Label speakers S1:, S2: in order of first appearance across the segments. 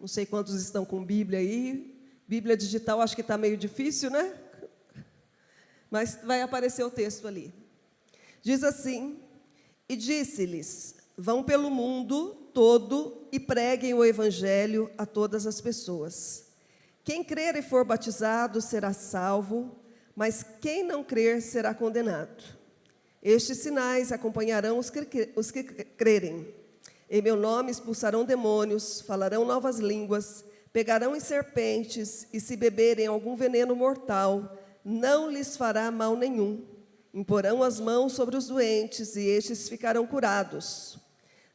S1: Não sei quantos estão com Bíblia aí. Bíblia digital acho que está meio difícil, né? Mas vai aparecer o texto ali. Diz assim: e disse-lhes: vão pelo mundo todo e preguem o evangelho a todas as pessoas. Quem crer e for batizado será salvo, mas quem não crer será condenado. Estes sinais acompanharão os que crerem. Em meu nome expulsarão demônios, falarão novas línguas, pegarão em serpentes, e se beberem algum veneno mortal, não lhes fará mal nenhum. Imporão as mãos sobre os doentes, e estes ficarão curados.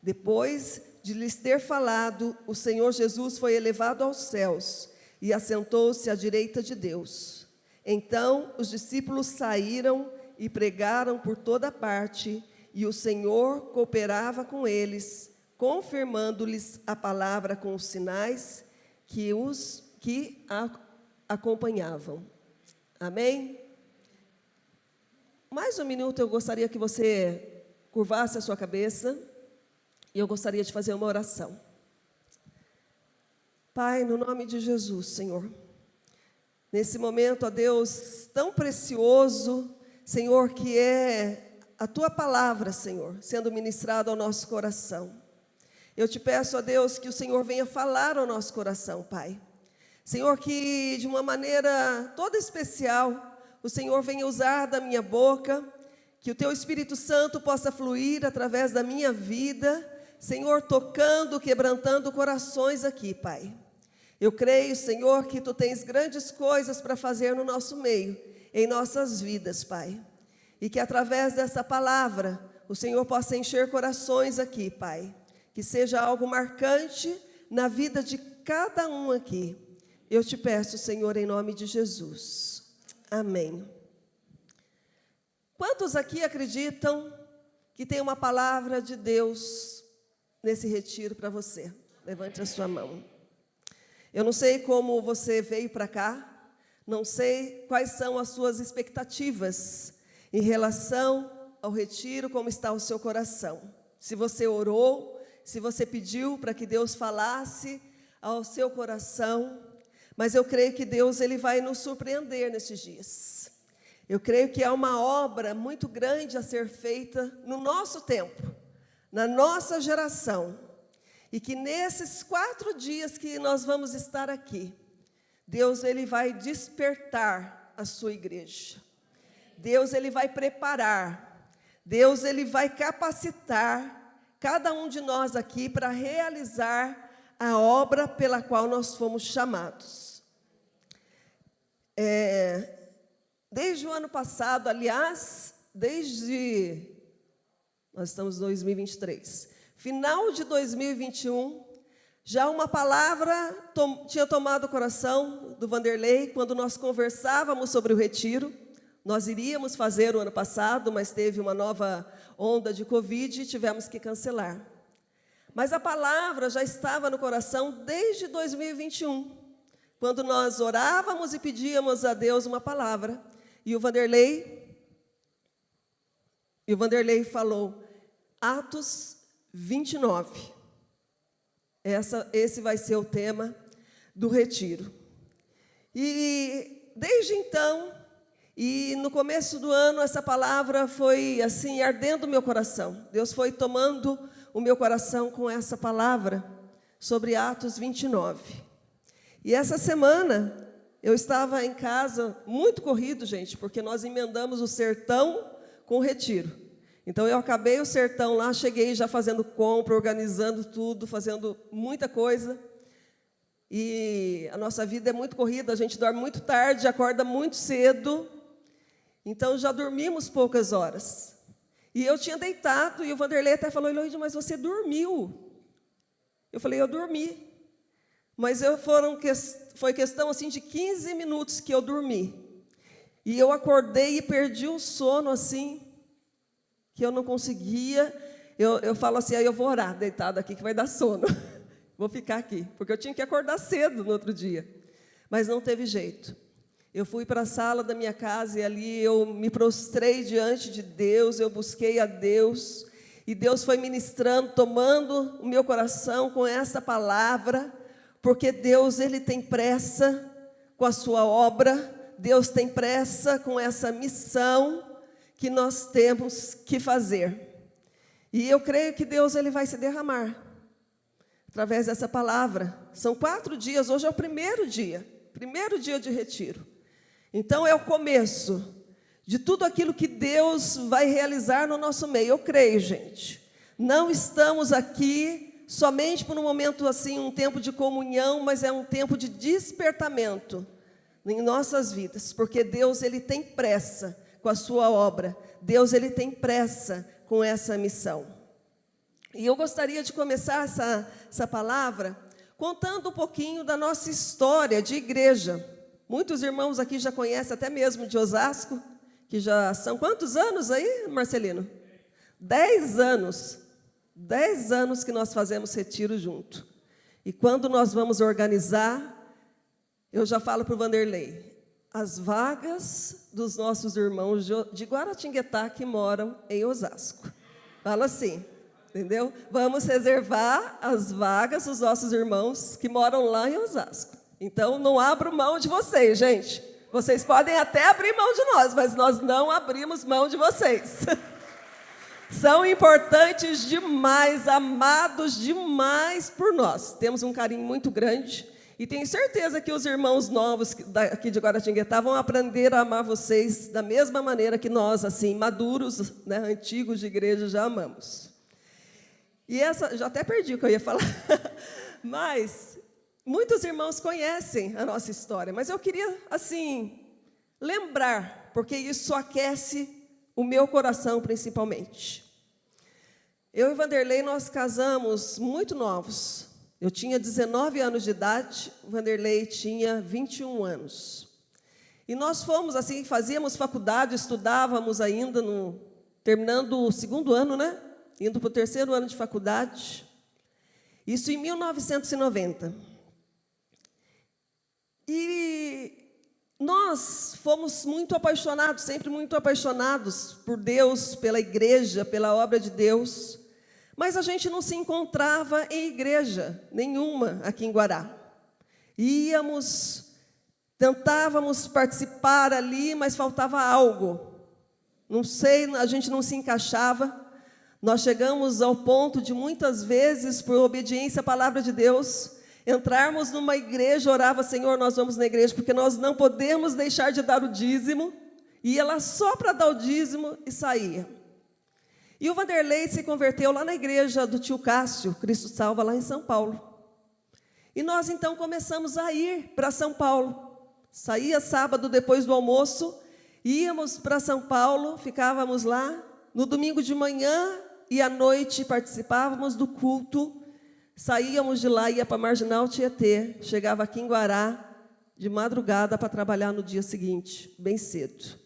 S1: Depois de lhes ter falado, o Senhor Jesus foi elevado aos céus e assentou-se à direita de Deus. Então os discípulos saíram e pregaram por toda parte, e o Senhor cooperava com eles, confirmando-lhes a palavra com os sinais que a acompanhavam. Amém? Mais um minuto eu gostaria que você curvasse a sua cabeça, e eu gostaria de fazer uma oração. Pai, no nome de Jesus, Senhor, nesse momento, ó Deus, tão precioso, Senhor, que é a Tua palavra, Senhor, sendo ministrada ao nosso coração. Eu te peço, ó Deus, que o Senhor venha falar ao nosso coração, Pai. Senhor, que de uma maneira toda especial, o Senhor venha usar da minha boca, que o Teu Espírito Santo possa fluir através da minha vida, Senhor, tocando, quebrantando corações aqui, Pai. Eu creio, Senhor, que Tu tens grandes coisas para fazer no nosso meio, em nossas vidas, Pai. E que através dessa palavra, o Senhor possa encher corações aqui, Pai. Que seja algo marcante na vida de cada um aqui. Eu te peço, Senhor, em nome de Jesus. Amém. Quantos aqui acreditam que tem uma palavra de Deus nesse retiro para você? Levante a sua mão. Eu não sei como você veio para cá, não sei quais são as suas expectativas em relação ao retiro, como está o seu coração. Se você orou, se você pediu para que Deus falasse ao seu coração, mas eu creio que Deus ele vai nos surpreender nesses dias. Eu creio que há uma obra muito grande a ser feita no nosso tempo, na nossa geração, e que nesses 4 dias que nós vamos estar aqui, Deus ele vai despertar a sua igreja. Deus ele vai preparar, Deus ele vai capacitar cada um de nós aqui para realizar a obra pela qual nós fomos chamados. Desde o ano passado, aliás, nós estamos em 2023, final de 2021, já uma palavra tinha tomado o coração do Vanderlei, quando nós conversávamos sobre o retiro. Nós iríamos fazer o ano passado, mas teve uma nova onda de Covid e tivemos que cancelar. Mas a palavra já estava no coração desde 2021, quando nós orávamos e pedíamos a Deus uma palavra. E o Vanderlei falou, Atos 29. Esse vai ser o tema do retiro. E desde então, e no começo do ano, essa palavra foi assim, ardendo o meu coração. Deus foi tomando o meu coração com essa palavra sobre Atos 29. E essa semana, eu estava em casa, muito corrido, gente, porque nós emendamos o sertão com o retiro. Então, eu acabei o sertão lá, cheguei já fazendo compra, organizando tudo, fazendo muita coisa. E a nossa vida é muito corrida, a gente dorme muito tarde, acorda muito cedo. Então, já dormimos poucas horas. E eu tinha deitado, e o Vanderlei até falou, Eloíde, mas você dormiu. Eu falei, eu dormi. Mas foi questão assim, de 15 minutos que eu dormi. E eu acordei e perdi o sono, assim, que eu não conseguia. Eu falo assim, aí eu vou orar deitado aqui, que vai dar sono. Vou ficar aqui, porque eu tinha que acordar cedo no outro dia. Mas não teve jeito. Eu fui para a sala da minha casa e ali eu me prostrei diante de Deus, eu busquei a Deus, e Deus foi ministrando, tomando o meu coração com essa palavra, porque Deus, Ele tem pressa com a sua obra, Deus tem pressa com essa missão que nós temos que fazer. E eu creio que Deus, Ele vai se derramar através dessa palavra. São 4 dias, hoje é o primeiro dia de retiro. Então é o começo de tudo aquilo que Deus vai realizar no nosso meio. Eu creio, gente. Não estamos aqui somente por um momento assim, um tempo de comunhão, mas é um tempo de despertamento em nossas vidas, porque Deus, Ele tem pressa com a sua obra. Deus, Ele tem pressa com essa missão. E eu gostaria de começar essa palavra contando um pouquinho da nossa história de igreja. Muitos irmãos aqui já conhecem, até mesmo de Osasco, que já são quantos anos aí, Marcelino? 10 anos. 10 anos que nós fazemos retiro junto. E quando nós vamos organizar, eu já falo para o Vanderlei, as vagas dos nossos irmãos de Guaratinguetá que moram em Osasco. Falo assim, entendeu? Vamos reservar as vagas dos nossos irmãos que moram lá em Osasco. Então, não abro mão de vocês, gente. Vocês podem até abrir mão de nós, mas nós não abrimos mão de vocês. São importantes demais, amados demais por nós. Temos um carinho muito grande e tenho certeza que os irmãos novos aqui de Guaratinguetá vão aprender a amar vocês da mesma maneira que nós, assim, maduros, né, antigos de igreja, já amamos. E essa, já até perdi o que eu ia falar, mas muitos irmãos conhecem a nossa história, mas eu queria, assim, lembrar, porque isso aquece o meu coração, principalmente. Eu e Vanderlei, nós casamos muito novos. Eu tinha 19 anos de idade, o Vanderlei tinha 21 anos. E nós fomos, assim, fazíamos faculdade, estudávamos ainda, terminando o 2º ano, né? Indo para o 3º ano de faculdade. Isso em 1990. E nós fomos muito apaixonados, sempre muito apaixonados por Deus, pela igreja, pela obra de Deus. Mas a gente não se encontrava em igreja nenhuma aqui em Guará. Tentávamos participar ali, mas faltava algo. Não sei, a gente não se encaixava. Nós chegamos ao ponto de, muitas vezes, por obediência à palavra de Deus, entrarmos numa igreja, orava, Senhor, nós vamos na igreja, porque nós não podemos deixar de dar o dízimo. Ia lá só para dar o dízimo e saía. E o Vanderlei se converteu lá na igreja do tio Cássio, Cristo Salva, lá em São Paulo. E nós, então, começamos a ir para São Paulo. Saía sábado, depois do almoço, íamos para São Paulo, ficávamos lá. No domingo de manhã e à noite participávamos do culto. Saíamos de lá, ia para Marginal Tietê, chegava aqui em Guará, de madrugada, para trabalhar no dia seguinte, bem cedo.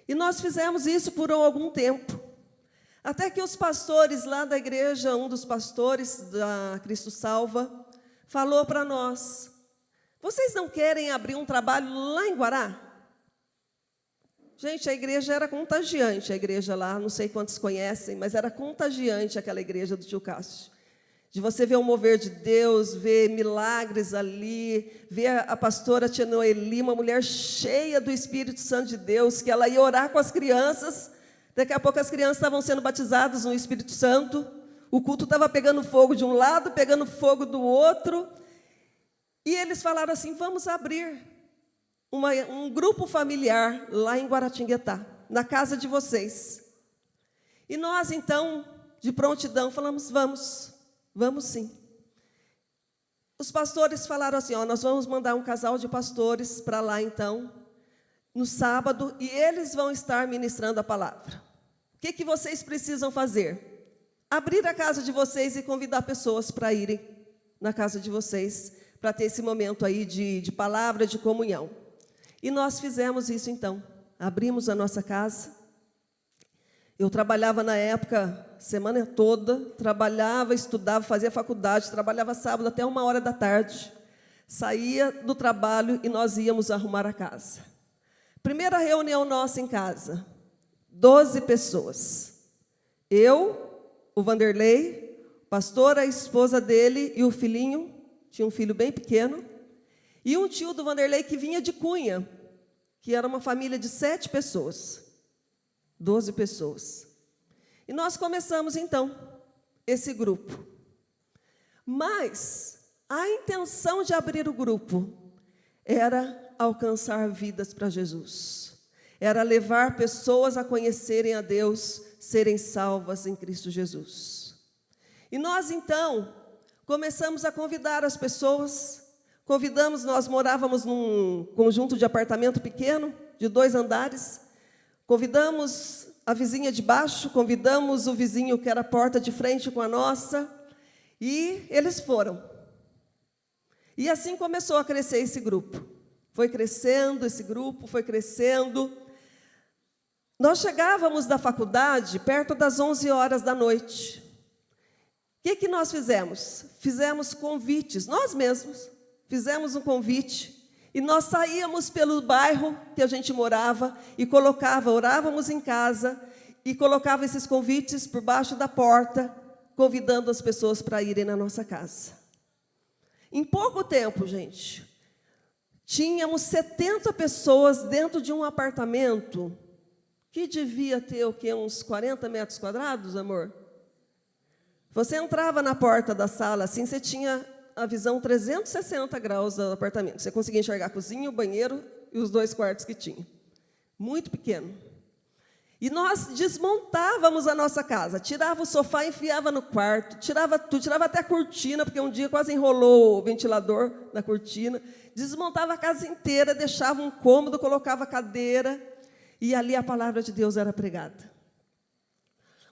S1: E nós fizemos isso por algum tempo. Até que os pastores lá da igreja, um dos pastores da Cristo Salva, falou para nós, vocês não querem abrir um trabalho lá em Guará? Gente, a igreja era contagiante, a igreja lá, não sei quantos conhecem, mas era contagiante aquela igreja do tio Cássio. De você ver o mover de Deus, ver milagres ali, ver a pastora Tia Noeli, uma mulher cheia do Espírito Santo de Deus, que ela ia orar com as crianças. Daqui a pouco as crianças estavam sendo batizadas no Espírito Santo. O culto estava pegando fogo de um lado, pegando fogo do outro. E eles falaram assim, vamos abrir um grupo familiar lá em Guaratinguetá, na casa de vocês. E nós, então, de prontidão, falamos, vamos sim. Os pastores falaram assim, nós vamos mandar um casal de pastores para lá, então, no sábado, e eles vão estar ministrando a palavra. O que vocês precisam fazer? Abrir a casa de vocês e convidar pessoas para irem na casa de vocês, para ter esse momento aí de palavra, de comunhão. E nós fizemos isso, então. Abrimos a nossa casa. Eu trabalhava na época, semana toda, trabalhava, estudava, fazia faculdade, trabalhava sábado até 1h da tarde. Saía do trabalho e nós íamos arrumar a casa. Primeira reunião nossa em casa, 12 pessoas. Eu, o Vanderlei, o pastor, a esposa dele e o filhinho, tinha um filho bem pequeno, e um tio do Vanderlei que vinha de Cunha, que era uma família de 7 pessoas, 12 pessoas. E nós começamos, então, esse grupo. Mas a intenção de abrir o grupo era alcançar vidas para Jesus. Era levar pessoas a conhecerem a Deus, serem salvas em Cristo Jesus. E nós, então, começamos a convidar as pessoas. Nós morávamos num conjunto de apartamento pequeno, de 2 andares. Convidamos a vizinha de baixo, convidamos o vizinho que era a porta de frente com a nossa, e eles foram. E assim começou a crescer esse grupo. Foi crescendo esse grupo, foi crescendo. Nós chegávamos da faculdade perto das 11 horas da noite. O que nós fizemos? Fizemos convites, nós mesmos fizemos um convite, e nós saíamos pelo bairro que a gente morava e orávamos em casa e colocava esses convites por baixo da porta, convidando as pessoas para irem na nossa casa. Em pouco tempo, gente, tínhamos 70 pessoas dentro de um apartamento que devia ter o quê? Uns 40 metros quadrados, amor? Você entrava na porta da sala, assim, você tinha a visão 360 graus do apartamento. Você conseguia enxergar a cozinha, o banheiro e os 2 quartos que tinha. Muito pequeno. E nós desmontávamos a nossa casa. Tirava o sofá, enfiava no quarto, tirava tudo, tirava até a cortina, porque um dia quase enrolou o ventilador na cortina. Desmontava a casa inteira, deixava um cômodo, colocava a cadeira, e ali a palavra de Deus era pregada.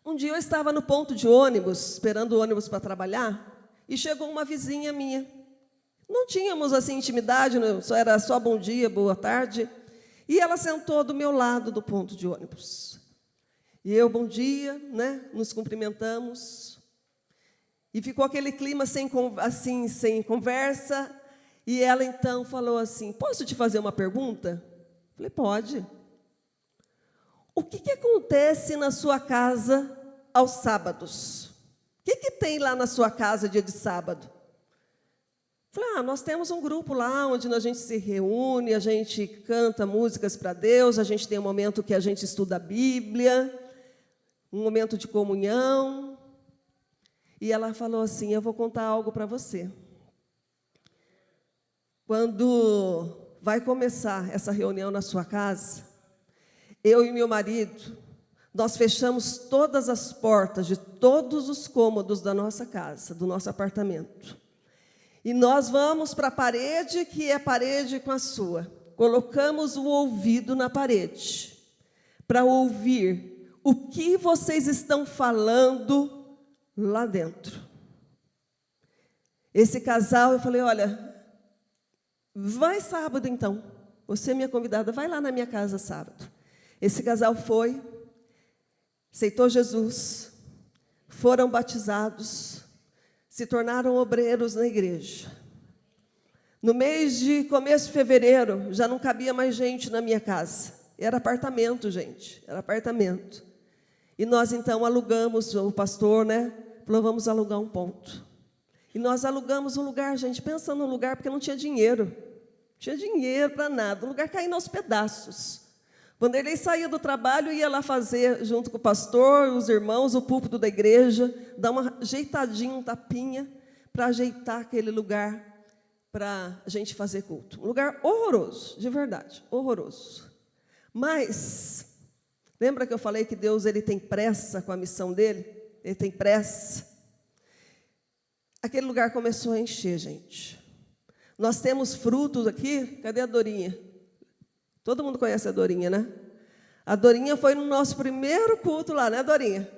S1: Um dia eu estava no ponto de ônibus, esperando o ônibus para trabalhar, e chegou uma vizinha minha. Não tínhamos assim intimidade, era só bom dia, boa tarde. E ela sentou do meu lado do ponto de ônibus. E eu, bom dia, né? Nos cumprimentamos. E ficou aquele clima sem conversa. E ela então falou assim: posso te fazer uma pergunta? Falei, pode. O que acontece na sua casa aos sábados? O que tem lá na sua casa dia de sábado? Falei, nós temos um grupo lá onde a gente se reúne, a gente canta músicas para Deus, a gente tem um momento que a gente estuda a Bíblia, um momento de comunhão. E ela falou assim, eu vou contar algo para você. Quando vai começar essa reunião na sua casa, eu e meu marido, nós fechamos todas as portas de todos os cômodos da nossa casa, do nosso apartamento. E nós vamos para a parede, que é parede com a sua. Colocamos o ouvido na parede, para ouvir o que vocês estão falando lá dentro. Esse casal, eu falei, olha, vai sábado então. Você é minha convidada, vai lá na minha casa sábado. Esse casal foi, aceitou Jesus, foram batizados, se tornaram obreiros na igreja. No mês de começo de fevereiro, já não cabia mais gente na minha casa. Era apartamento, gente, era apartamento. E nós, então, alugamos, o pastor, né, falou, vamos alugar um ponto. E nós alugamos um lugar, gente, pensa num lugar, porque não tinha dinheiro. Não tinha dinheiro para nada, o lugar caindo aos pedaços. Quando ele saía do trabalho, ia lá fazer, junto com o pastor, os irmãos, o púlpito da igreja, dar uma ajeitadinha, um tapinha, para ajeitar aquele lugar para a gente fazer culto. Um lugar horroroso, de verdade, horroroso. Mas, lembra que eu falei que Deus ele tem pressa com a missão dele? Ele tem pressa. Aquele lugar começou a encher, gente. Nós temos frutos aqui, cadê a Dorinha? Todo mundo conhece a Dorinha, né? A Dorinha foi no nosso primeiro culto lá, né, Dorinha?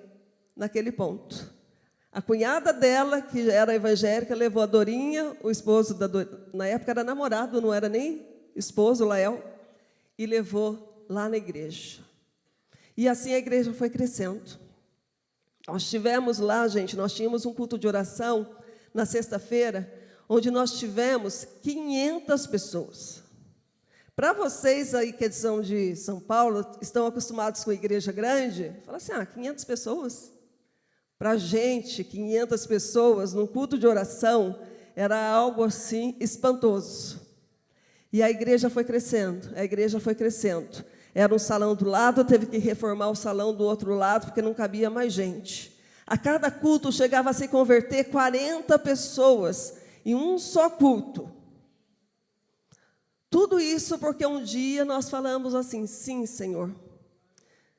S1: Naquele ponto. A cunhada dela, que era evangélica, levou a Dorinha, o esposo da Dorinha, na época era namorado, não era nem esposo, Lael, e levou lá na igreja. E assim a igreja foi crescendo. Nós tivemos lá, gente, nós tínhamos um culto de oração na sexta-feira, onde nós tivemos 500 pessoas. Para vocês aí que são de São Paulo, estão acostumados com a igreja grande, fala assim, 500 pessoas? Para a gente, 500 pessoas, num culto de oração, Era algo assim espantoso. E a igreja foi crescendo, a igreja foi crescendo. Era um salão do lado, teve que reformar o salão do outro lado, porque não cabia mais gente. A cada culto chegava a se converter 40 pessoas em um só culto. Tudo isso porque um dia nós falamos assim: sim, Senhor,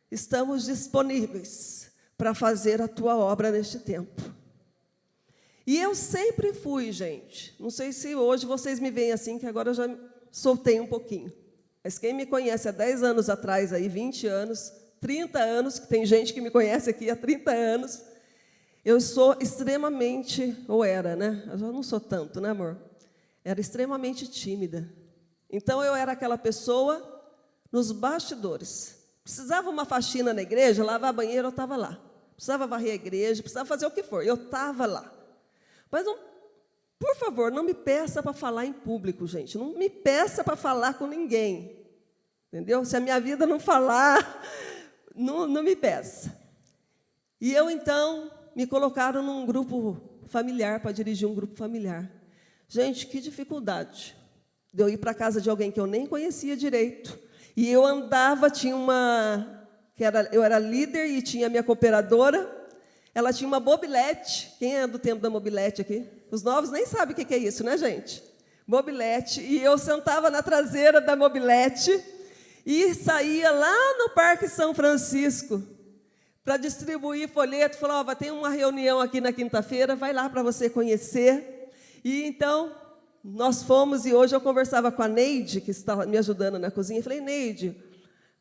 S1: estamos disponíveis para fazer a tua obra neste tempo. E eu sempre fui, gente. Não sei se hoje vocês me veem assim, que agora eu já soltei um pouquinho. Mas quem me conhece há 10 anos atrás, aí, 20 anos, 30 anos, que tem gente que me conhece aqui há 30 anos, eu sou extremamente, ou era, né? Eu já não sou tanto, né, amor? Era extremamente tímida. Então, eu era aquela pessoa nos bastidores. Precisava uma faxina na igreja, lavar banheiro, eu estava lá. Precisava varrer a igreja, precisava fazer o que for, eu estava lá. Mas, por favor, não me peça para falar em público, gente. Não me peça para falar com ninguém. Entendeu? Se a minha vida não falar, não me peça. E eu, então, me colocaram num grupo familiar, para dirigir um grupo familiar. Gente, que dificuldade de eu ir para a casa de alguém que eu nem conhecia direito. E eu andava, eu era líder e tinha a minha cooperadora. Ela tinha uma mobilete. Quem é do tempo da mobilete aqui? Os novos nem sabem o que é isso, né, gente? Mobilete. E eu sentava na traseira da mobilete e saía lá no Parque São Francisco para distribuir folheto. Falava: vai ter uma reunião aqui na quinta-feira, vai lá para você conhecer. E então, nós fomos, e hoje eu conversava com a Neide, que estava me ajudando na cozinha, e falei: Neide,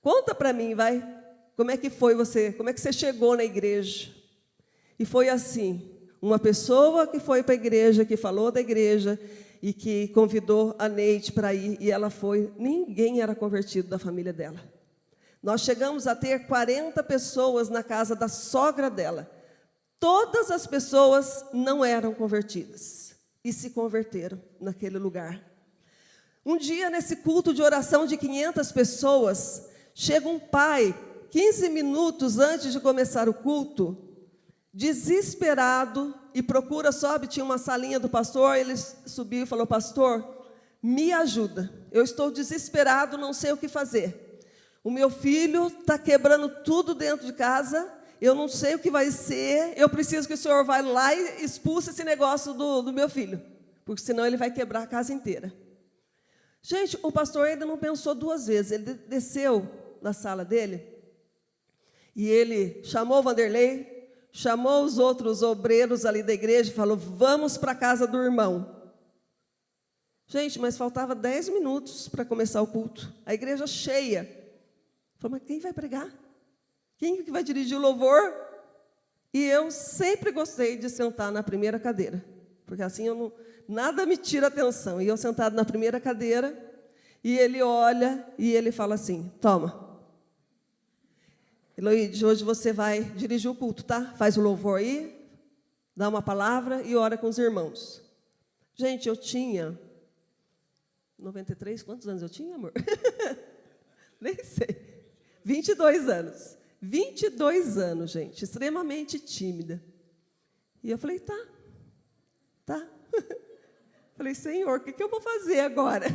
S1: conta para mim, vai, como é que foi você, como é que você chegou na igreja? E foi assim, uma pessoa que foi para a igreja, que falou da igreja, e que convidou a Neide para ir, e ela foi. Ninguém era convertido da família dela. Nós chegamos a ter 40 pessoas na casa da sogra dela. Todas as pessoas não eram convertidas e se converteram naquele lugar. Um dia, nesse culto de oração de 500 pessoas, chega um pai, 15 minutos antes de começar o culto, desesperado, e procura, sobe, tinha uma salinha do pastor, ele subiu e falou: pastor, me ajuda, eu estou desesperado, não sei o que fazer. O meu filho está quebrando tudo dentro de casa, eu não sei o que vai ser, eu preciso que o senhor vá lá e expulse esse negócio do meu filho, porque senão ele vai quebrar a casa inteira. Gente, o pastor ainda não pensou duas vezes, ele desceu na sala dele, e ele chamou o Vanderlei, chamou os outros obreiros ali da igreja e falou: vamos para a casa do irmão. Gente, mas faltava 10 minutos para começar o culto. A igreja cheia. Falei: mas quem vai pregar? Quem que vai dirigir o louvor? E eu sempre gostei de sentar na primeira cadeira, porque assim nada me tira atenção. E eu sentado na primeira cadeira, e ele olha e ele fala assim: toma, Eloíde, hoje você vai dirigir o culto, tá? Faz o louvor aí, dá uma palavra e ora com os irmãos. Gente, eu tinha 93, quantos anos eu tinha, amor? Nem sei. 22 anos. 22 anos, gente, extremamente tímida. E eu falei: tá. Falei: Senhor, o que eu vou fazer agora?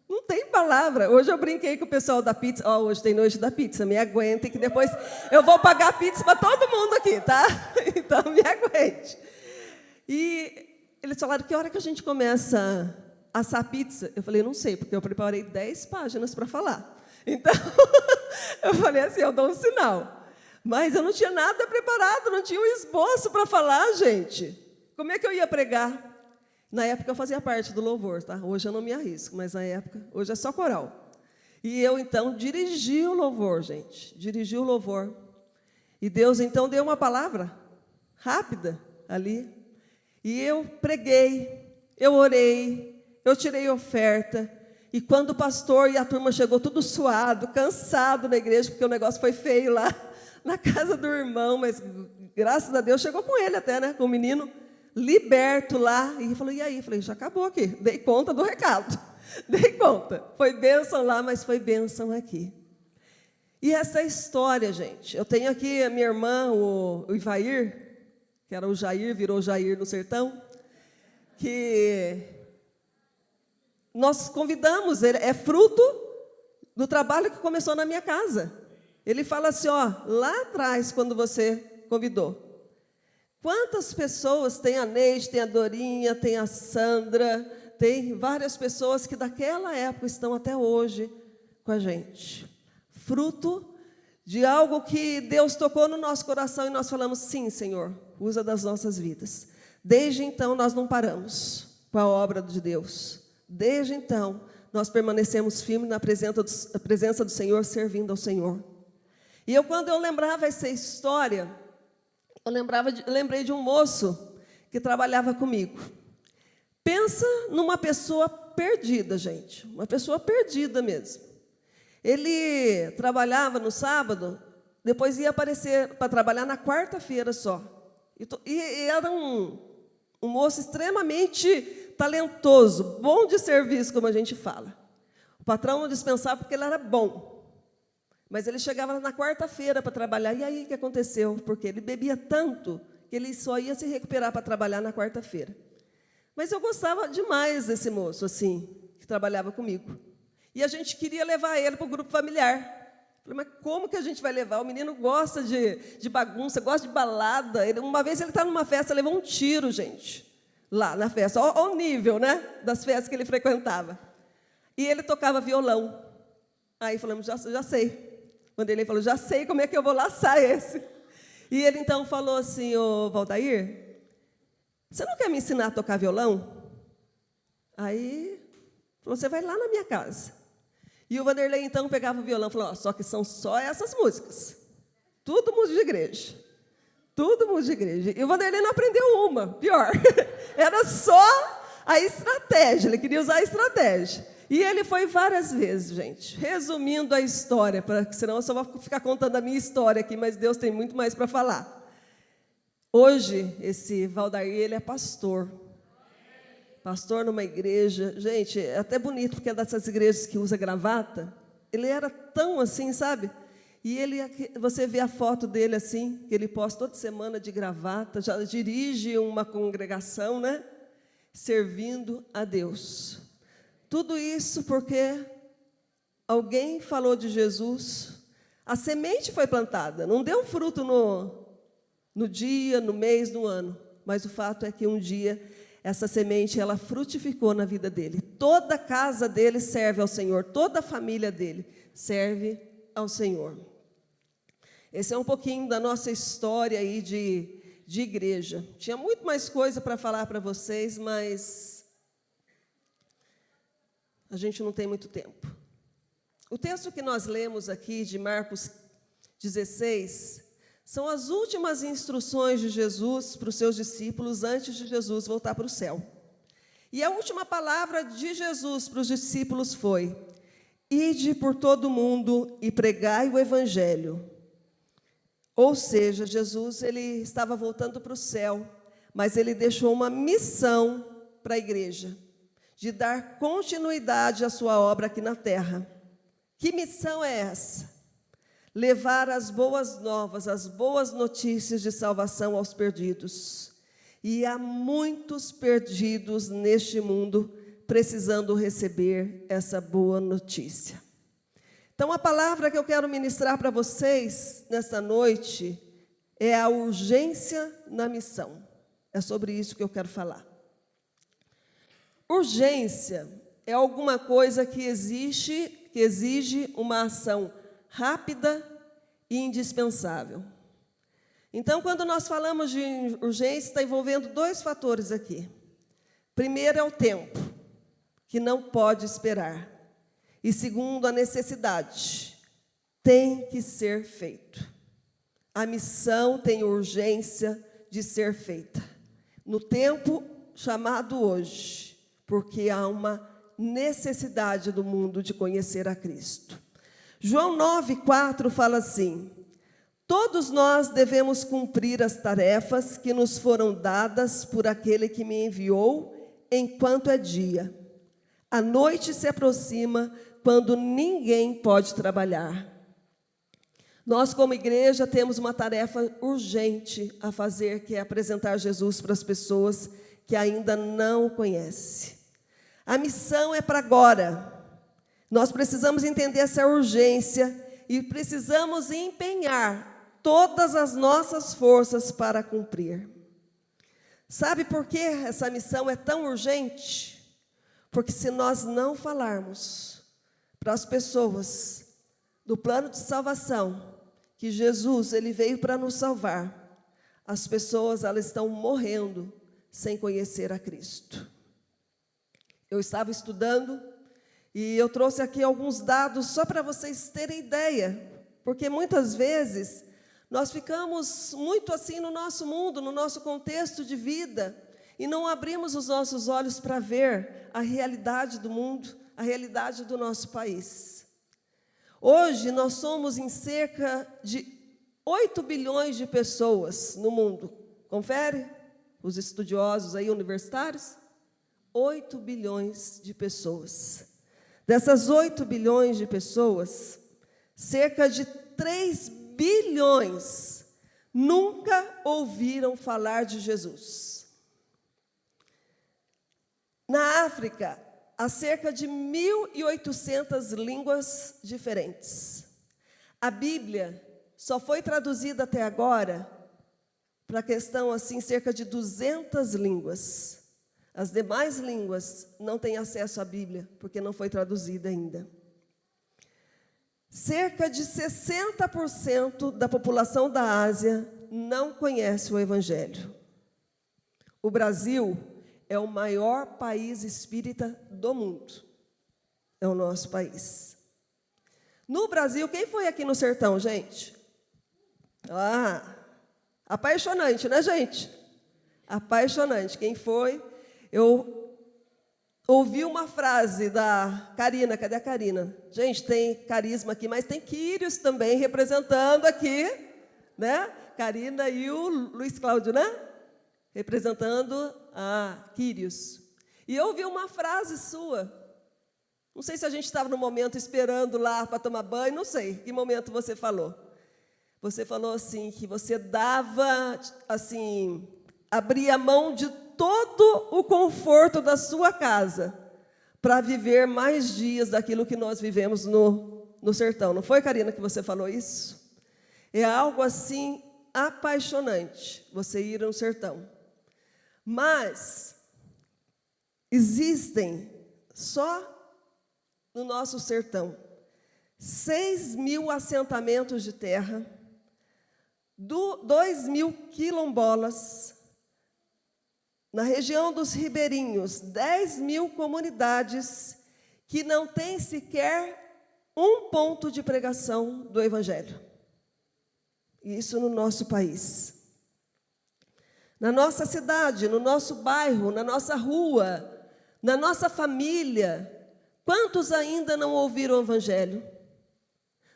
S1: Não tem palavra. Hoje eu brinquei com o pessoal da pizza. Hoje tem noite da pizza, me aguentem, que depois eu vou pagar pizza para todo mundo aqui, tá? Então, me aguente. E eles falaram: que hora que a gente começa a assar pizza? Eu falei: não sei, porque eu preparei 10 páginas para falar. Então, eu falei assim: eu dou um sinal. Mas eu não tinha nada preparado, não tinha um esboço para falar, gente. Como é que eu ia pregar? Na época eu fazia parte do louvor, tá? Hoje eu não me arrisco, mas na época, hoje é só coral. E eu, então, dirigi o louvor, gente. Dirigi o louvor. E Deus, então, deu uma palavra rápida ali. E eu preguei, eu orei, eu tirei oferta. E quando o pastor e a turma chegou tudo suado, cansado na igreja, porque o negócio foi feio lá na casa do irmão, mas graças a Deus chegou com ele até, né? Com o menino liberto lá, e falou: e aí? Falei: já acabou aqui, dei conta do recado, dei conta, foi bênção lá, mas foi bênção aqui. E essa história, gente, eu tenho aqui a minha irmã, o Ivair, que era o Jair, virou Jair no sertão. que nós convidamos, é fruto do trabalho que começou na minha casa. Ele fala assim, ó, lá atrás, quando você convidou. Quantas pessoas, tem a Neide, tem a Dorinha, tem a Sandra, tem várias pessoas que daquela época estão até hoje com a gente. Fruto de algo que Deus tocou no nosso coração e nós falamos, sim, Senhor, usa das nossas vidas. Desde então, nós não paramos com a obra de Deus. Desde então, nós permanecemos firmes na presença do Senhor, servindo ao Senhor. E quando eu lembrava essa história, lembrei de um moço que trabalhava comigo. Pensa numa pessoa perdida, gente. Uma pessoa perdida mesmo. Ele trabalhava no sábado, depois ia aparecer para trabalhar na quarta-feira só. E era um moço extremamente talentoso, bom de serviço, como a gente fala. O patrão não dispensava porque ele era bom. Mas ele chegava na quarta-feira para trabalhar. E aí o que aconteceu? Porque ele bebia tanto que ele só ia se recuperar para trabalhar na quarta-feira. Mas eu gostava demais desse moço, assim, que trabalhava comigo. E a gente queria levar ele para o grupo familiar. Falei, mas como que a gente vai levar? O menino gosta de bagunça, gosta de balada. Uma vez ele estava numa festa, levou um tiro, gente, lá na festa. Olha o nível, né, das festas que ele frequentava. E ele tocava violão. Aí falamos, já sei. Quando ele falou, já sei como é que eu vou laçar esse. E ele então falou assim, ô Valdair, você não quer me ensinar a tocar violão? Aí falou, você vai lá na minha casa. E o Vanderlei então pegava o violão e falou, só que são só essas músicas. Tudo música de igreja. Tudo música de igreja. E o Vanderlei não aprendeu uma, pior. Era só a estratégia, ele queria usar a estratégia. E ele foi várias vezes, gente. Resumindo a história, porque senão eu só vou ficar contando a minha história aqui, mas Deus tem muito mais para falar. Hoje, esse Valdair, ele é pastor. Pastor numa igreja. Gente, é até bonito, porque é dessas igrejas que usa gravata. Ele era tão assim, sabe? E você vê a foto dele assim, que ele posta toda semana de gravata, já dirige uma congregação, né? Servindo a Deus. Tudo isso porque alguém falou de Jesus, a semente foi plantada, não deu fruto no dia, no mês, no ano, mas o fato é que um dia essa semente ela frutificou na vida dele. Toda a casa dele serve ao Senhor, toda a família dele serve ao Senhor. Esse é um pouquinho da nossa história aí de igreja. Tinha muito mais coisa para falar para vocês, mas a gente não tem muito tempo. O texto que nós lemos aqui, de Marcos 16, são as últimas instruções de Jesus para os seus discípulos antes de Jesus voltar para o céu. E a última palavra de Jesus para os discípulos foi: ide por todo o mundo e pregai o evangelho. Ou seja, Jesus ele estava voltando para o céu, mas ele deixou uma missão para a igreja, de dar continuidade à sua obra aqui na terra. Que missão é essa? Levar as boas novas, as boas notícias de salvação aos perdidos. E há muitos perdidos neste mundo precisando receber essa boa notícia. Então, a palavra que eu quero ministrar para vocês nesta noite é a urgência na missão. É sobre isso que eu quero falar. Urgência é alguma coisa que exige uma ação rápida e indispensável. Então, quando nós falamos de urgência, está envolvendo dois fatores aqui. Primeiro é o tempo, que não pode esperar. E segundo, a necessidade. Tem que ser feito. A missão tem urgência de ser feita. No tempo chamado hoje, porque há uma necessidade do mundo de conhecer a Cristo. João 9,4 fala assim: todos nós devemos cumprir as tarefas que nos foram dadas por aquele que me enviou enquanto é dia. A noite se aproxima quando ninguém pode trabalhar. Nós, como igreja, temos uma tarefa urgente a fazer, que é apresentar Jesus para as pessoas que ainda não o conhece. A missão é para agora. Nós precisamos entender essa urgência e precisamos empenhar todas as nossas forças para cumprir. Sabe por que essa missão é tão urgente? Porque se nós não falarmos para as pessoas do plano de salvação, que Jesus ele veio para nos salvar, as pessoas elas estão morrendo sem conhecer a Cristo. Eu estava estudando e eu trouxe aqui alguns dados só para vocês terem ideia, porque muitas vezes nós ficamos muito assim no nosso mundo, no nosso contexto de vida, e não abrimos os nossos olhos para ver a realidade do mundo, a realidade do nosso país. Hoje nós somos em cerca de 8 bilhões de pessoas no mundo. Confere? Os estudiosos aí universitários? 8 bilhões de pessoas. Dessas 8 bilhões de pessoas, cerca de 3 bilhões nunca ouviram falar de Jesus. Na África, há cerca de 1.800 línguas diferentes. A Bíblia só foi traduzida até agora para a questão assim, cerca de 200 línguas. As demais línguas não têm acesso à Bíblia, porque não foi traduzida ainda. Cerca de 60% da população da Ásia não conhece o Evangelho. O Brasil é o maior país espírita do mundo. É o nosso país. No Brasil, quem foi aqui no sertão, gente? Apaixonante, né, gente? Apaixonante. Quem foi? Eu ouvi uma frase da Karina. Cadê a Karina? Gente, tem carisma aqui, mas tem Quírios também representando aqui, né? Karina e o Luiz Cláudio, né? Representando a Quírios. E eu ouvi uma frase sua. Não sei se a gente estava no momento esperando lá para tomar banho, não sei. Que momento você falou? Você falou assim, que você dava, assim, abria mão de todo o conforto da sua casa para viver mais dias daquilo que nós vivemos no sertão. Não foi, Karina, que você falou isso? É algo assim apaixonante, você ir no sertão. Mas existem só no nosso sertão 6.000 assentamentos de terra, 2.000 quilombolas, na região dos ribeirinhos, 10.000 comunidades que não têm sequer um ponto de pregação do Evangelho. Isso no nosso país. Na nossa cidade, no nosso bairro, na nossa rua, na nossa família, quantos ainda não ouviram o Evangelho?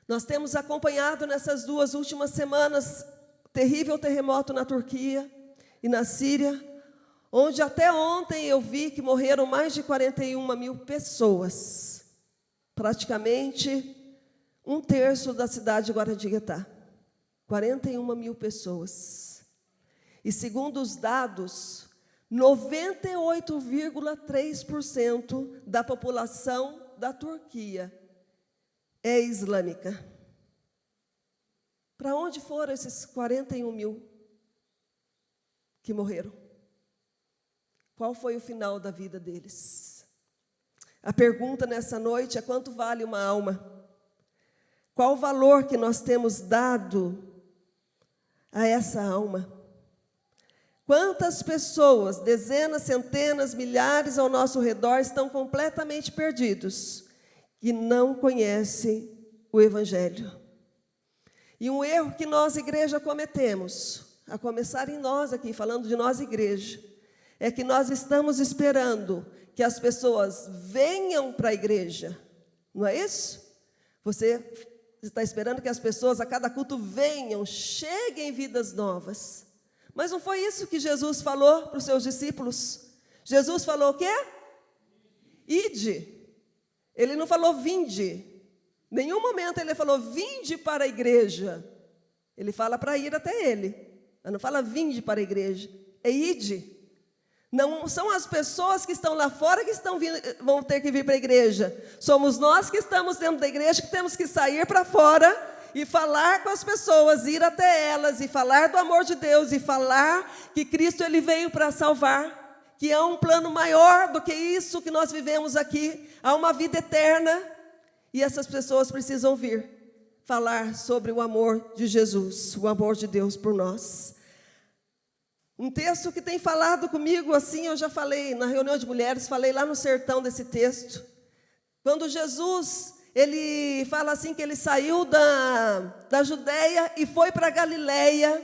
S1: Nós temos acompanhado nessas 2 últimas semanas o terrível terremoto na Turquia e na Síria, onde até ontem eu vi que morreram mais de 41.000 pessoas, praticamente 1/3 da cidade de Guaratinguetá, 41.000 pessoas. E segundo os dados, 98,3% da população da Turquia é islâmica. Para onde foram esses 41.000 que morreram? Qual foi o final da vida deles? A pergunta nessa noite é: quanto vale uma alma? Qual o valor que nós temos dado a essa alma? Quantas pessoas, dezenas, centenas, milhares ao nosso redor estão completamente perdidos e não conhecem o Evangelho? E um erro que nós, igreja, cometemos, a começar em nós aqui, falando de nós, igreja, é que nós estamos esperando que as pessoas venham para a igreja. Não é isso? Você está esperando que as pessoas a cada culto venham, cheguem em vidas novas. Mas não foi isso que Jesus falou para os seus discípulos. Jesus falou o quê? Ide. Ele não falou vinde. Em nenhum momento ele falou vinde para a igreja. Ele fala para ir até ele. Mas não fala vinde para a igreja. É ide. Não são as pessoas que estão lá fora que vão ter que vir para a igreja. Somos nós que estamos dentro da igreja que temos que sair para fora e falar com as pessoas, ir até elas e falar do amor de Deus e falar que Cristo ele veio para salvar, que há um plano maior do que isso que nós vivemos aqui, há uma vida eterna e essas pessoas precisam vir falar sobre o amor de Jesus, o amor de Deus por nós. Um texto que tem falado comigo, assim, eu já falei na reunião de mulheres, falei lá no sertão desse texto. Quando Jesus, ele fala assim que ele saiu da Judeia e foi para a Galileia,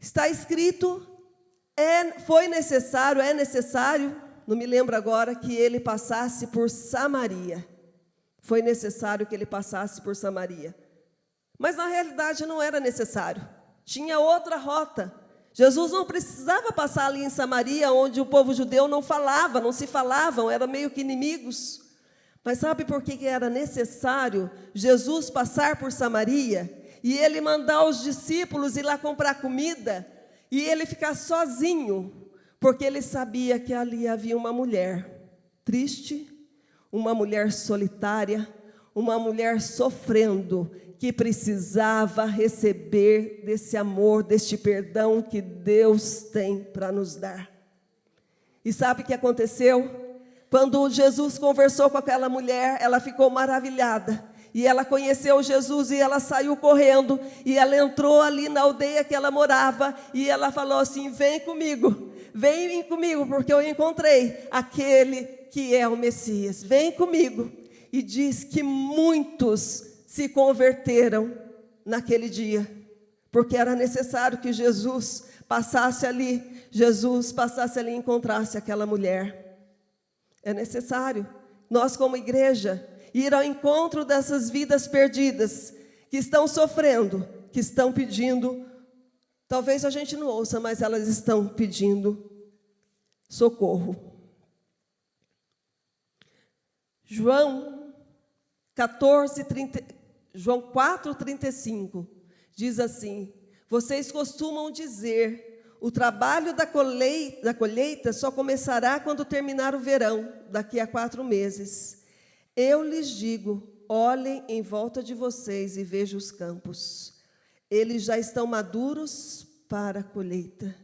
S1: está escrito, é necessário, não me lembro agora, que ele passasse por Samaria. Foi necessário que ele passasse por Samaria. Mas na realidade não era necessário, tinha outra rota. Jesus não precisava passar ali em Samaria, onde o povo judeu não se falavam, eram meio que inimigos. Mas sabe por que era necessário Jesus passar por Samaria? E ele mandar os discípulos ir lá comprar comida, e ele ficar sozinho, porque ele sabia que ali havia uma mulher triste, uma mulher solitária, uma mulher sofrendo, que precisava receber desse amor, deste perdão que Deus tem para nos dar. E sabe o que aconteceu? Quando Jesus conversou com aquela mulher, ela ficou maravilhada. E ela conheceu Jesus e ela saiu correndo. E ela entrou ali na aldeia que ela morava. E ela falou assim, vem comigo, porque eu encontrei aquele que é o Messias. Vem comigo. E diz que muitos se converteram naquele dia, porque era necessário que Jesus passasse ali e encontrasse aquela mulher. É necessário nós, como igreja, ir ao encontro dessas vidas perdidas, que estão sofrendo, que estão pedindo, talvez a gente não ouça, mas elas estão pedindo socorro. João 4,35 diz assim, vocês costumam dizer, o trabalho da colheita só começará quando terminar o verão, daqui a 4 meses. Eu lhes digo, olhem em volta de vocês e vejam os campos. Eles já estão maduros para a colheita.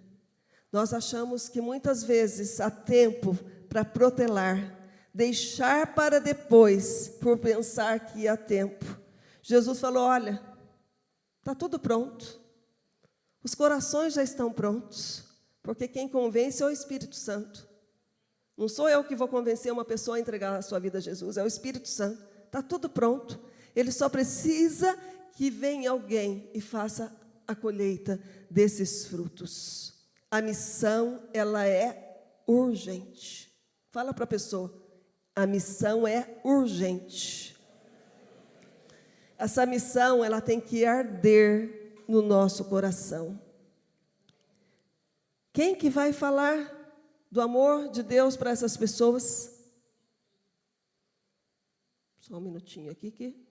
S1: Nós achamos que muitas vezes há tempo para protelar, deixar para depois, por pensar que há tempo. Jesus falou, olha, está tudo pronto. Os corações já estão prontos, porque quem convence é o Espírito Santo. Não sou eu que vou convencer uma pessoa a entregar a sua vida a Jesus, é o Espírito Santo. Está tudo pronto. Ele só precisa que venha alguém e faça a colheita desses frutos. A missão, ela é urgente. Fala para a pessoa, a missão é urgente. Essa missão, ela tem que arder no nosso coração. Quem que vai falar do amor de Deus para essas pessoas? Só um minutinho aqui.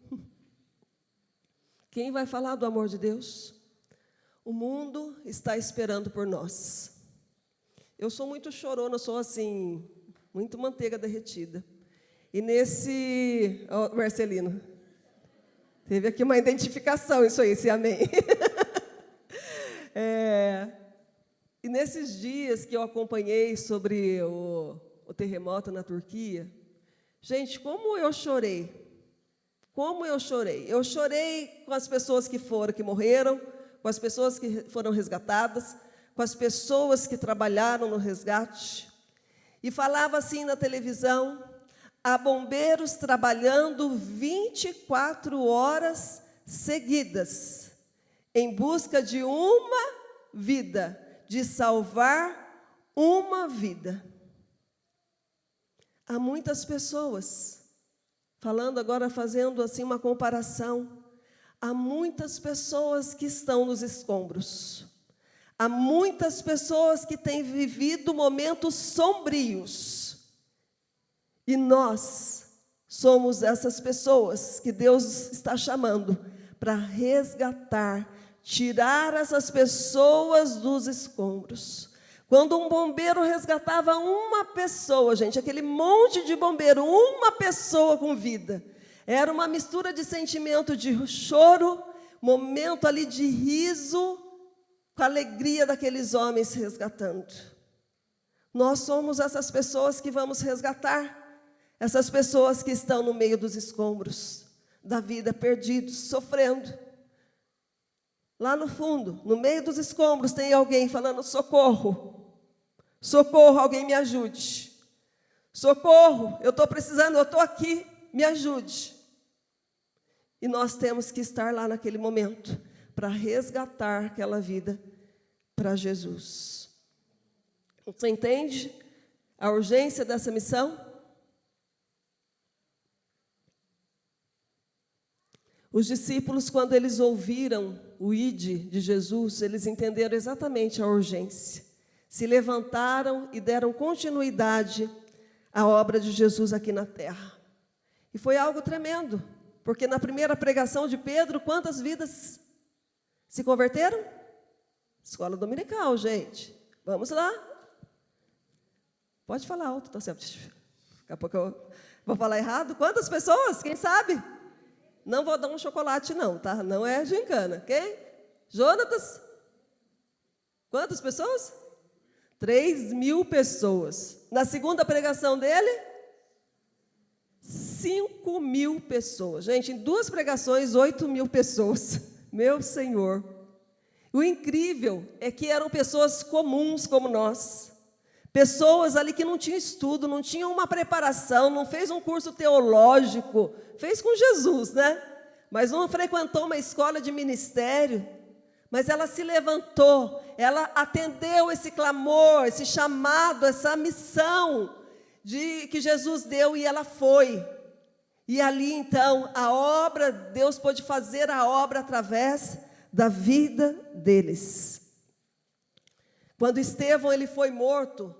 S1: Quem vai falar do amor de Deus? O mundo está esperando por nós. Eu sou muito chorona, sou assim, muito manteiga derretida. E Marcelino, teve aqui uma identificação, isso aí, esse amém. E nesses dias que eu acompanhei sobre o terremoto na Turquia, gente, como eu chorei. Eu chorei com as pessoas que morreram, com as pessoas que foram resgatadas, com as pessoas que trabalharam no resgate. E falava assim na televisão, há bombeiros trabalhando 24 horas seguidas, em busca de uma vida, de salvar uma vida. Há muitas pessoas, falando agora, fazendo assim uma comparação, há muitas pessoas que estão nos escombros. Há muitas pessoas que têm vivido momentos sombrios. E nós somos essas pessoas que Deus está chamando para resgatar, tirar essas pessoas dos escombros. Quando um bombeiro resgatava uma pessoa, gente, aquele monte de bombeiro, uma pessoa com vida, era uma mistura de sentimento de choro, momento ali de riso, com a alegria daqueles homens resgatando. Nós somos essas pessoas que vamos resgatar, essas pessoas que estão no meio dos escombros da vida, perdidos, sofrendo. Lá no fundo, no meio dos escombros, tem alguém falando: socorro, socorro, alguém me ajude. Socorro, eu estou precisando, eu estou aqui, me ajude. E nós temos que estar lá naquele momento para resgatar aquela vida para Jesus. Você entende a urgência dessa missão? Os discípulos, quando eles ouviram o ide de Jesus, eles entenderam exatamente a urgência. Se levantaram e deram continuidade à obra de Jesus aqui na terra. E foi algo tremendo, porque na primeira pregação de Pedro, quantas vidas se converteram? Escola dominical, gente. Vamos lá. Pode falar alto, tá certo. Daqui a pouco eu vou falar errado. Quantas pessoas? Quem sabe? Não vou dar um chocolate, não, tá? Não é gincana, ok? Jonatas? Quantas pessoas? 3.000 pessoas. Na segunda pregação dele, 5.000 pessoas. Gente, em 2 pregações, 8.000 pessoas. Meu Senhor. O incrível é que eram pessoas comuns como nós. Pessoas ali que não tinham estudo, não tinham uma preparação, não fez um curso teológico, fez com Jesus, né? Mas não frequentou uma escola de ministério. Mas ela se levantou, ela atendeu esse clamor, esse chamado, essa missão que Jesus deu, e ela foi. E ali, então, a obra, Deus pôde fazer a obra através da vida deles. Quando Estevão ele foi morto,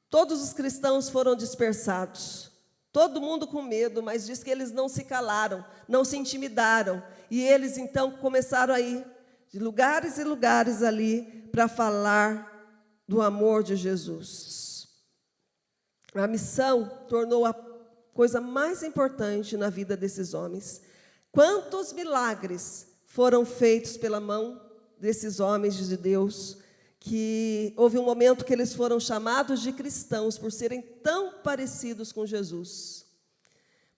S1: todos os cristãos foram dispersados. Todo mundo com medo, mas diz que eles não se calaram, não se intimidaram. E eles, então, começaram a ir de lugares e lugares ali para falar do amor de Jesus. A missão tornou a coisa mais importante na vida desses homens. Quantos milagres foram feitos pela mão desses homens de Deus, que houve um momento que eles foram chamados de cristãos por serem tão parecidos com Jesus,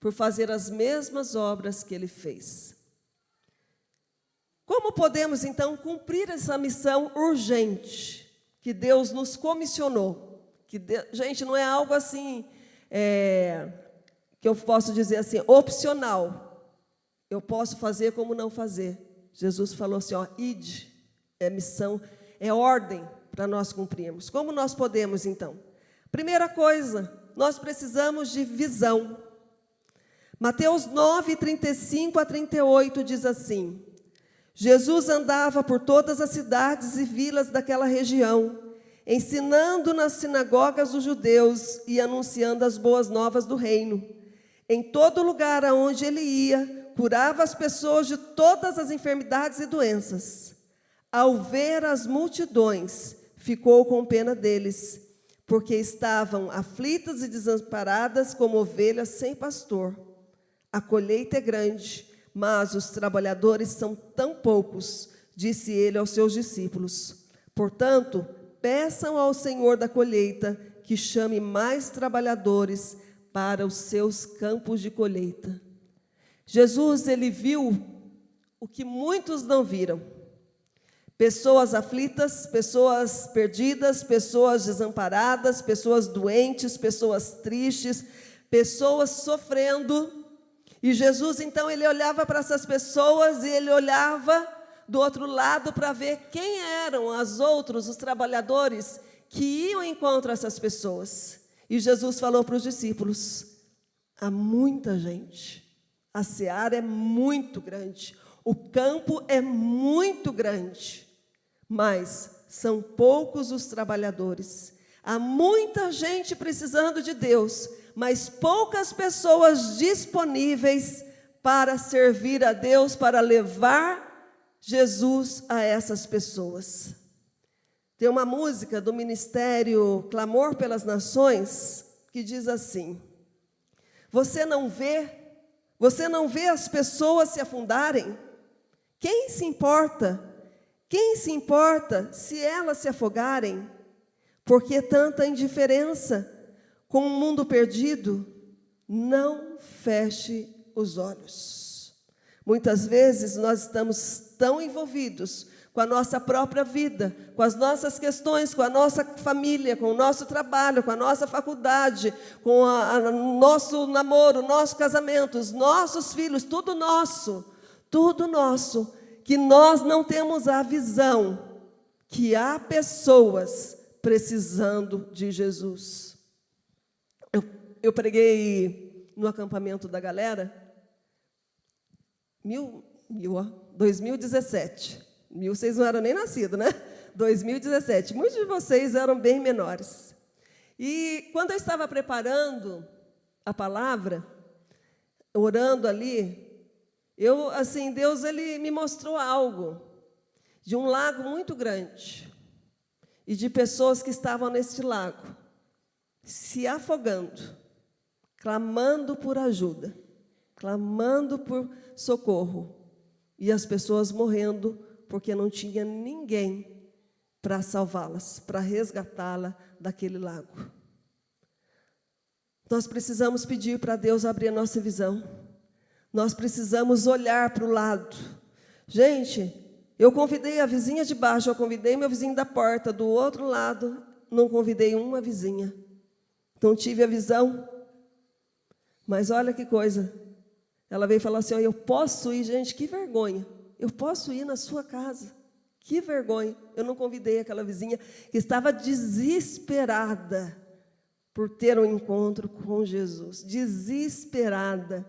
S1: por fazer as mesmas obras que ele fez. Como podemos, então, cumprir essa missão urgente que Deus nos comissionou? Gente, não é algo assim, que eu posso dizer assim, opcional. Eu posso fazer como não fazer. Jesus falou assim, ide, é missão, é ordem para nós cumprirmos. Como nós podemos, então? Primeira coisa, nós precisamos de visão. Mateus 9, 35 a 38 diz assim: Jesus andava por todas as cidades e vilas daquela região, ensinando nas sinagogas dos judeus e anunciando as boas novas do reino. Em todo lugar aonde ele ia, curava as pessoas de todas as enfermidades e doenças. Ao ver as multidões, ficou com pena deles, porque estavam aflitas e desamparadas como ovelhas sem pastor. A colheita é grande, mas os trabalhadores são tão poucos, disse ele aos seus discípulos. Portanto, peçam ao Senhor da colheita que chame mais trabalhadores para os seus campos de colheita. Jesus, ele viu o que muitos não viram. Pessoas aflitas, pessoas perdidas, pessoas desamparadas, pessoas doentes, pessoas tristes, pessoas sofrendo. E Jesus, então, ele olhava para essas pessoas e ele olhava do outro lado para ver quem eram os trabalhadores que iam em encontro a essas pessoas. E Jesus falou para os discípulos: há muita gente, a seara é muito grande, o campo é muito grande, mas são poucos os trabalhadores. Há muita gente precisando de Deus, mas poucas pessoas disponíveis para servir a Deus, para levar Jesus a essas pessoas. Tem uma música do Ministério Clamor pelas Nações que diz assim: você não vê as pessoas se afundarem? Quem se importa? Quem se importa se elas se afogarem? Por que tanta indiferença com o mundo perdido? Não feche os olhos. Muitas vezes nós estamos tão envolvidos com a nossa própria vida, com as nossas questões, com a nossa família, com o nosso trabalho, com a nossa faculdade, com o nosso namoro, nosso casamento, os nossos filhos, tudo nosso, que nós não temos a visão que há pessoas precisando de Jesus. Eu preguei no acampamento da galera, 2017. Vocês não eram nem nascidos, né? 2017. Muitos de vocês eram bem menores. E quando eu estava preparando a palavra, orando ali, Deus ele me mostrou algo de um lago muito grande e de pessoas que estavam nesse lago, se afogando, clamando por ajuda, clamando por socorro, e as pessoas morrendo porque não tinha ninguém para salvá-las, para resgatá-la daquele lago. Nós precisamos pedir para Deus abrir a nossa visão. Nós precisamos olhar para o lado. Gente, eu convidei a vizinha de baixo, eu convidei meu vizinho da porta, do outro lado, não convidei uma vizinha. Não tive a visão. Mas olha que coisa. Ela veio falar assim, eu posso ir, gente, que vergonha. Eu posso ir na sua casa. Que vergonha. Eu não convidei aquela vizinha que estava desesperada por ter um encontro com Jesus. Desesperada.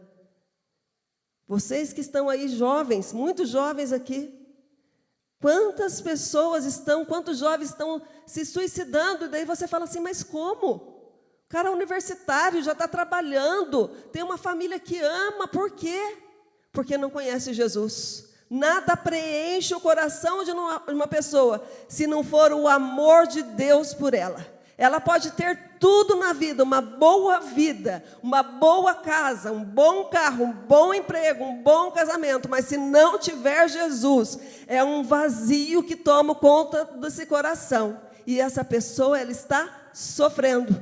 S1: Vocês que estão aí jovens, muitos jovens aqui, quantos jovens estão se suicidando? E daí você fala assim, mas como? O cara é universitário, já está trabalhando, tem uma família que ama, por quê? Porque não conhece Jesus. Nada preenche o coração de uma pessoa se não for o amor de Deus por ela. Ela pode ter tudo na vida, uma boa casa, um bom carro, um bom emprego, um bom casamento, mas se não tiver Jesus, é um vazio que toma conta desse coração. E essa pessoa, ela está sofrendo.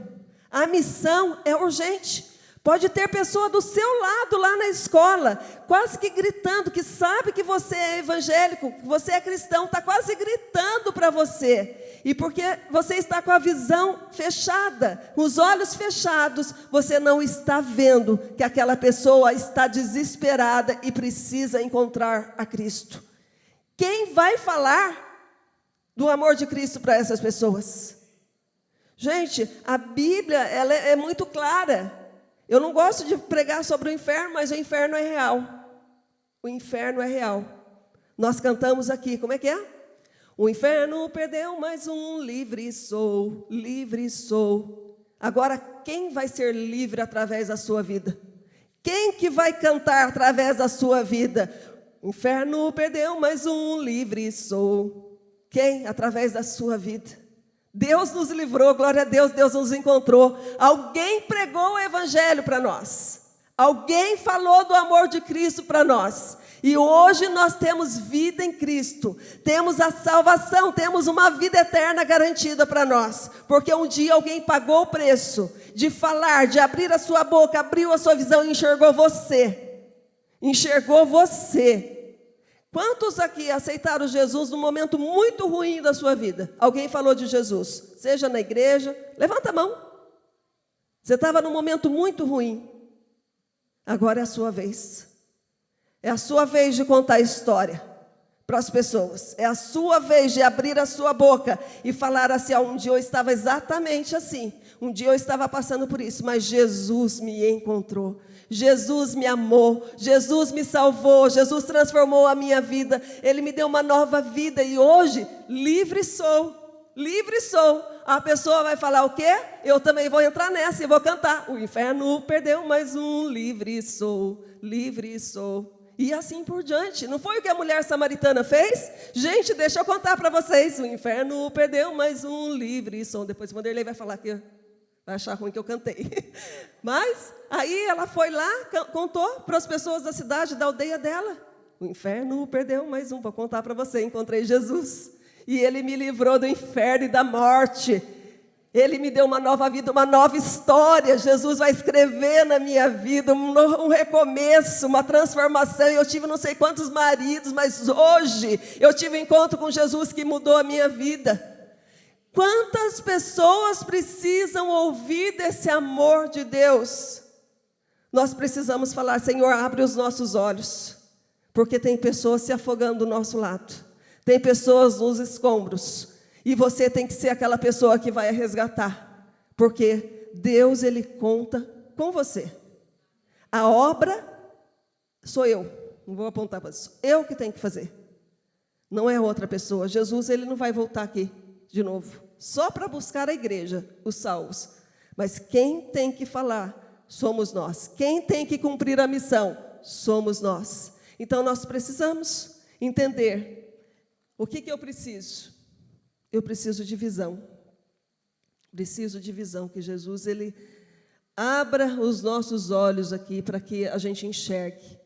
S1: A missão é urgente. Pode ter pessoa do seu lado lá na escola, quase que gritando, que sabe que você é evangélico, que você é cristão, está quase gritando para você. E porque você está com a visão fechada, com os olhos fechados, você não está vendo que aquela pessoa está desesperada e precisa encontrar a Cristo. Quem vai falar do amor de Cristo para essas pessoas? Gente, a Bíblia ela é muito clara. Eu não gosto de pregar sobre o inferno, mas o inferno é real. O inferno é real. Nós cantamos aqui, como é que é? O inferno perdeu mais um, livre sou, livre sou. Agora, quem vai ser livre através da sua vida? Quem que vai cantar através da sua vida? O inferno perdeu mais um, livre sou. Quem? Através da sua vida. Deus nos livrou, glória a Deus, Deus nos encontrou. Alguém pregou o evangelho para nós. Alguém falou do amor de Cristo para nós. E hoje nós temos vida em Cristo. Temos a salvação, temos uma vida eterna garantida para nós. Porque um dia alguém pagou o preço de falar, de abrir a sua boca, abriu a sua visão e enxergou você. Enxergou você. Quantos aqui aceitaram Jesus num momento muito ruim da sua vida? Alguém falou de Jesus, seja na igreja, levanta a mão. Você estava num momento muito ruim. Agora é a sua vez. É a sua vez de contar a história para as pessoas. É a sua vez de abrir a sua boca e falar assim, um dia eu estava exatamente assim. Um dia eu estava passando por isso, mas Jesus me encontrou. Jesus me amou, Jesus me salvou, Jesus transformou a minha vida, Ele me deu uma nova vida e hoje, livre sou, livre sou. A pessoa vai falar o quê? Eu também vou entrar nessa e vou cantar. O inferno perdeu mais um, livre sou, livre sou. E assim por diante. Não foi o que a mulher samaritana fez? Gente, deixa eu contar para vocês. O inferno perdeu mais um livre som. Depois o Vanderlei vai falar que vai achar ruim que eu cantei. Mas aí ela foi lá, contou para as pessoas da cidade, da aldeia dela. O inferno perdeu mais um. Vou contar para você. Encontrei Jesus. E Ele me livrou do inferno e da morte. Ele me deu uma nova vida, uma nova história. Jesus vai escrever na minha vida um recomeço, uma transformação. Eu tive não sei quantos maridos, mas hoje eu tive um encontro com Jesus que mudou a minha vida. Quantas pessoas precisam ouvir desse amor de Deus? Nós precisamos falar: Senhor, abre os nossos olhos, porque tem pessoas se afogando do nosso lado, tem pessoas nos escombros. E você tem que ser aquela pessoa que vai resgatar. Porque Deus, Ele conta com você. A obra sou eu. Não vou apontar para isso. Eu que tenho que fazer. Não é outra pessoa. Jesus, Ele não vai voltar aqui de novo. Só para buscar a igreja, os salvos. Mas quem tem que falar, somos nós. Quem tem que cumprir a missão, somos nós. Então, nós precisamos entender o que eu preciso. Eu preciso de visão. Preciso de visão, que Jesus, Ele abra os nossos olhos aqui para que a gente enxergue.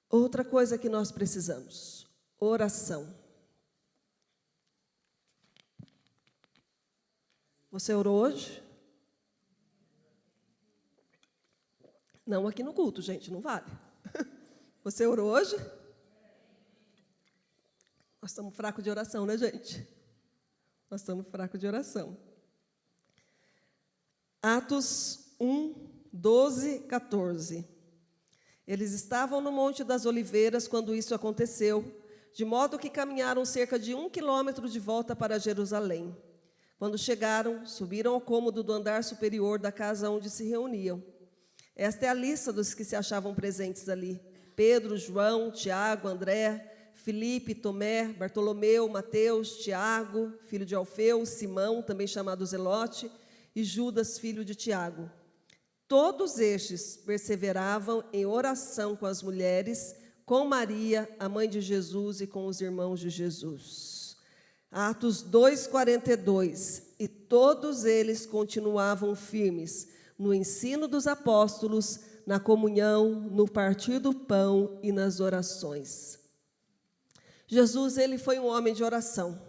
S1: Outra coisa que nós precisamos, oração. Você orou hoje? Não aqui no culto, gente, não vale. Você orou hoje? Nós estamos fracos de oração, né, gente? Nós estamos fracos de oração. Atos 1, 12, 14. Eles estavam no Monte das Oliveiras quando isso aconteceu, de modo que caminharam cerca de 1 quilômetro de volta para Jerusalém. Quando chegaram, subiram ao cômodo do andar superior da casa onde se reuniam. Esta é a lista dos que se achavam presentes ali: Pedro, João, Tiago, André, Filipe, Tomé, Bartolomeu, Mateus, Tiago, filho de Alfeu, Simão, também chamado Zelote, e Judas, filho de Tiago. Todos estes perseveravam em oração com as mulheres, com Maria, a mãe de Jesus, e com os irmãos de Jesus. Atos 2:42. E todos eles continuavam firmes no ensino dos apóstolos, na comunhão, no partir do pão e nas orações. Jesus, Ele foi um homem de oração.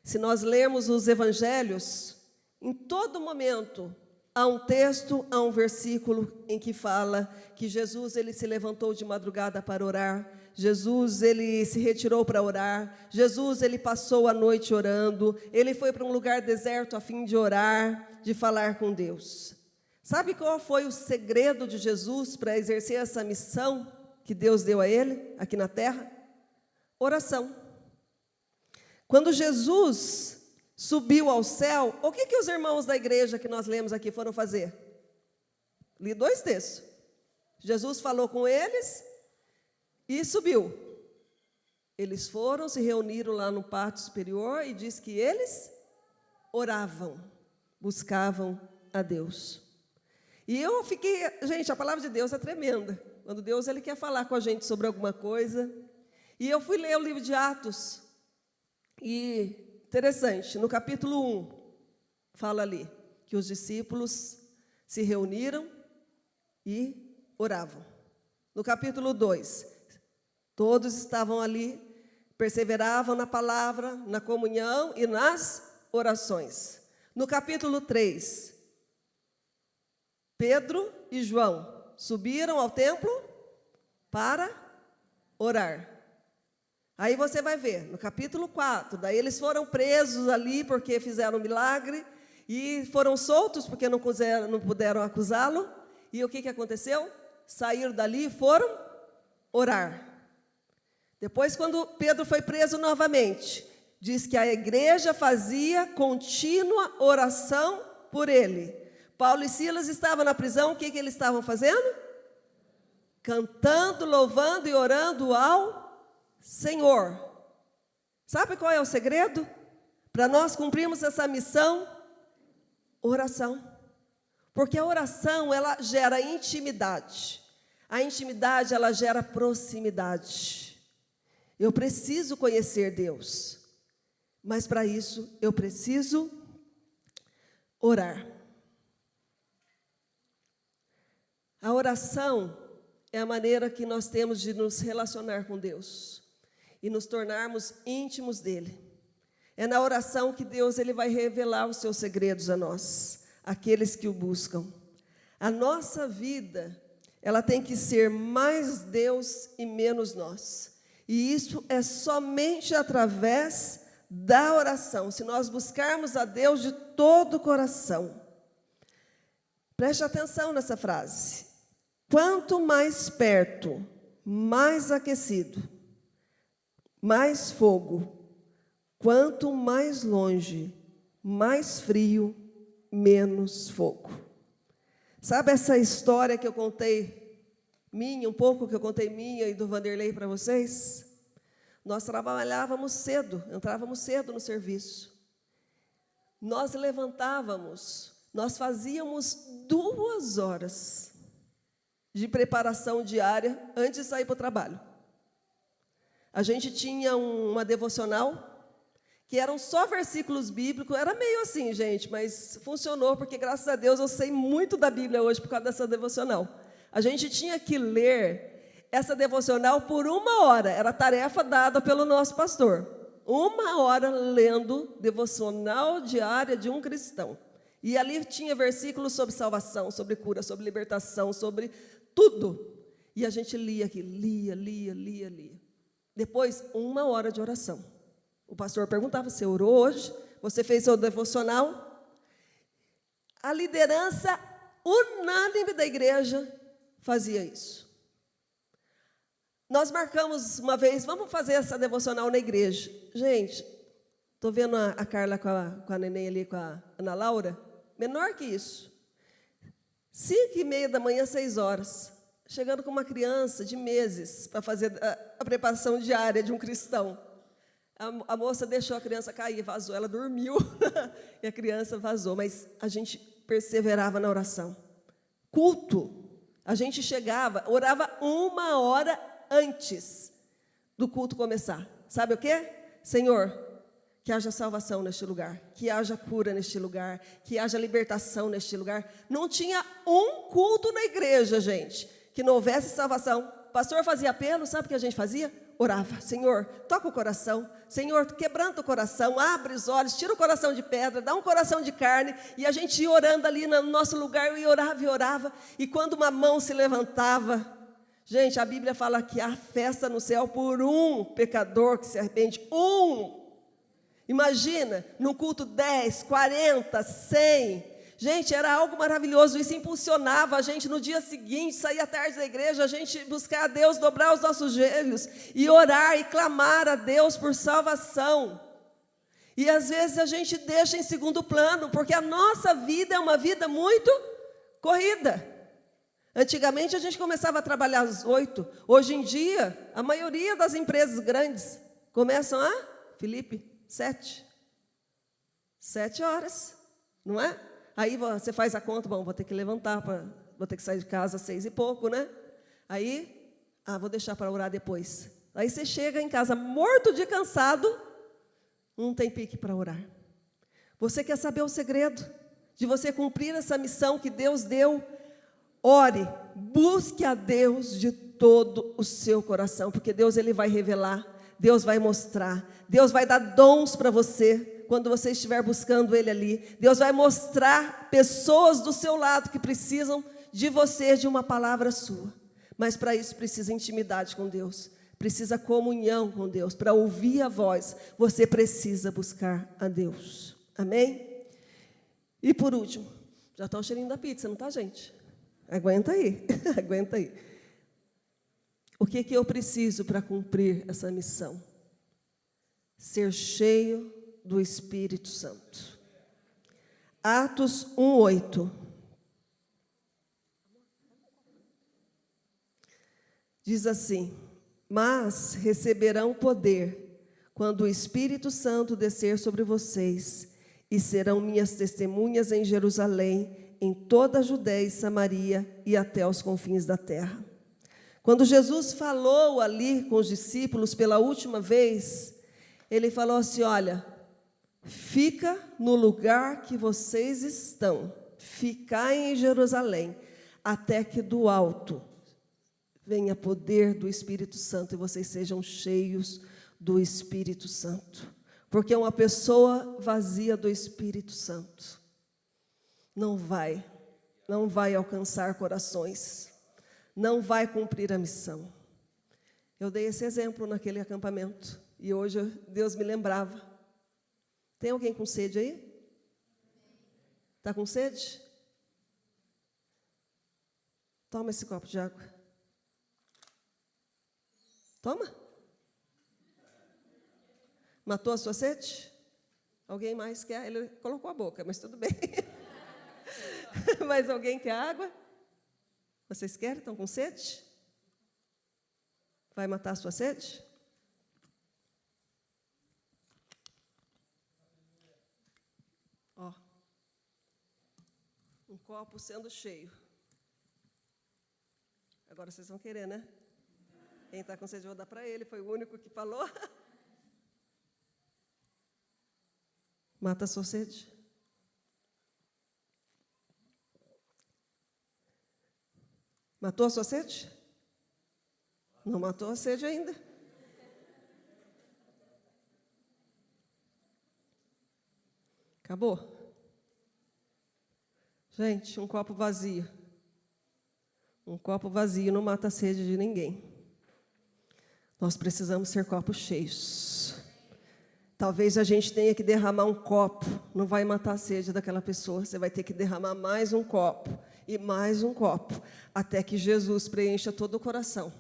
S1: Se nós lermos os evangelhos, em todo momento há um texto, há um versículo em que fala que Jesus, Ele se levantou de madrugada para orar. Jesus, Ele se retirou para orar. Jesus, Ele passou a noite orando. Ele foi para um lugar deserto a fim de orar, de falar com Deus. Sabe qual foi o segredo de Jesus para exercer essa missão que Deus deu a Ele aqui na terra? Oração. Quando Jesus subiu ao céu, o que os irmãos da igreja que nós lemos aqui foram fazer? Li 2 textos. Jesus falou com eles e subiu. Eles foram, se reuniram lá no pátio superior e diz que eles oravam, buscavam a Deus. E eu fiquei, gente, a palavra de Deus é tremenda. Quando Deus, Ele quer falar com a gente sobre alguma coisa. E eu fui ler o livro de Atos, e interessante, no capítulo 1, fala ali que os discípulos se reuniram e oravam. No capítulo 2, todos estavam ali, perseveravam na palavra, na comunhão e nas orações. No capítulo 3, Pedro e João subiram ao templo para orar. Aí você vai ver, no capítulo 4, daí eles foram presos ali porque fizeram um milagre, e foram soltos porque não puderam acusá-lo. E o que aconteceu? Saíram dali e foram orar. Depois, quando Pedro foi preso novamente, diz que a igreja fazia contínua oração por ele. Paulo e Silas estavam na prisão, o que eles estavam fazendo? Cantando, louvando e orando ao Senhor. Sabe qual é o segredo? Para nós cumprirmos essa missão? Oração. Porque a oração, ela gera intimidade. A intimidade, ela gera proximidade. Eu preciso conhecer Deus. Mas para isso, eu preciso orar. A oração é a maneira que nós temos de nos relacionar com Deus e nos tornarmos íntimos dele. É na oração que Deus ele vai revelar os seus segredos a nós, aqueles que o buscam. A nossa vida, ela tem que ser mais Deus e menos nós. E isso é somente através da oração, se nós buscarmos a Deus de todo o coração. Preste atenção nessa frase. Quanto mais perto, mais aquecido, mais fogo. Quanto mais longe, mais frio, menos fogo. Sabe essa história que eu contei minha, um pouco que eu contei minha e do Vanderlei para vocês? Nós trabalhávamos cedo, entrávamos cedo no serviço. Nós levantávamos, nós fazíamos 2 horas de preparação diária antes de sair para o trabalho. A gente tinha uma devocional, que eram só versículos bíblicos, era meio assim, gente, mas funcionou, porque graças a Deus eu sei muito da Bíblia hoje por causa dessa devocional. A gente tinha que ler essa devocional por 1 hora, era a tarefa dada pelo nosso pastor. 1 hora lendo devocional diária de um cristão. E ali tinha versículos sobre salvação, sobre cura, sobre libertação, sobre tudo. E a gente lia aqui, lia. Depois, 1 hora de oração. O pastor perguntava, você orou hoje? Você fez seu devocional? A liderança unânime da igreja fazia isso. Nós marcamos uma vez, vamos fazer essa devocional na igreja. Gente, estou vendo a Carla com a neném ali, com a Ana Laura, menor que isso. 5h30 da manhã, 6 horas. Chegando com uma criança de meses para fazer a preparação diária de um cristão. A moça deixou a criança cair, vazou, ela dormiu e a criança vazou, mas a gente perseverava na oração. Culto, a gente chegava, orava 1 hora antes do culto começar. Sabe o quê? Senhor, que haja salvação neste lugar, que haja cura neste lugar, que haja libertação neste lugar. Não tinha um culto na igreja, gente, que não houvesse salvação. O pastor fazia apelo, sabe o que a gente fazia? Orava, Senhor, toca o coração, Senhor, quebranta o coração, abre os olhos, tira o coração de pedra, dá um coração de carne, e a gente ia orando ali no nosso lugar, e orava, e quando uma mão se levantava, gente, a Bíblia fala que há festa no céu por um pecador que se arrepende, imagina, num culto 10, 40, 100, gente, era algo maravilhoso, isso impulsionava a gente no dia seguinte, sair à tarde da igreja, a gente buscar a Deus, dobrar os nossos joelhos e orar e clamar a Deus por salvação. E às vezes a gente deixa em segundo plano, porque a nossa vida é uma vida muito corrida. Antigamente a gente começava a trabalhar às 8, hoje em dia, a maioria das empresas grandes começam Felipe, 7 horas, não é? Aí você faz a conta, bom, vou ter que levantar, vou ter que sair de casa às 6 e pouco, né? Aí, vou deixar para orar depois. Aí você chega em casa morto de cansado, não tem pique para orar. Você quer saber o segredo de você cumprir essa missão que Deus deu? Ore, busque a Deus de todo o seu coração, porque Deus ele vai revelar, Deus vai mostrar, Deus vai dar dons para você. Quando você estiver buscando Ele ali, Deus vai mostrar pessoas do seu lado que precisam de você, de uma palavra sua. Mas para isso precisa intimidade com Deus, precisa comunhão com Deus. Para ouvir a voz, você precisa buscar a Deus. Amém? E por último, já está o cheirinho da pizza, não está, gente? Aguenta aí, aguenta aí. O que eu preciso para cumprir essa missão? Ser cheio do Espírito Santo. Atos 1:8. Diz assim: mas receberão poder quando o Espírito Santo descer sobre vocês, e serão minhas testemunhas em Jerusalém, em toda a Judéia e Samaria e até os confins da terra. Quando Jesus falou ali com os discípulos pela última vez, ele falou assim: olha, fica no lugar que vocês estão, ficai em Jerusalém, até que do alto venha poder do Espírito Santo e vocês sejam cheios do Espírito Santo. Porque uma pessoa vazia do Espírito Santo não vai alcançar corações, não vai cumprir a missão. Eu dei esse exemplo naquele acampamento e hoje Deus me lembrava. Tem alguém com sede aí? Está com sede? Toma esse copo de água. Toma. Matou a sua sede? Alguém mais quer? Ele colocou a boca, mas tudo bem. Mas alguém quer água? Vocês querem? Estão com sede? Vai matar a sua sede? Ó, um copo sendo cheio. Agora vocês vão querer, né? Quem está com sede, eu vou dar para ele, foi o único que falou. Mata a sua sede. Matou a sua sede? Não matou a sede ainda. Acabou? Gente, um copo vazio. Um copo vazio não mata a sede de ninguém. Nós precisamos ser copos cheios. Talvez a gente tenha que derramar um copo. Não vai matar a sede daquela pessoa. Você vai ter que derramar mais um copo. E mais um copo. Até que Jesus preencha todo o coração.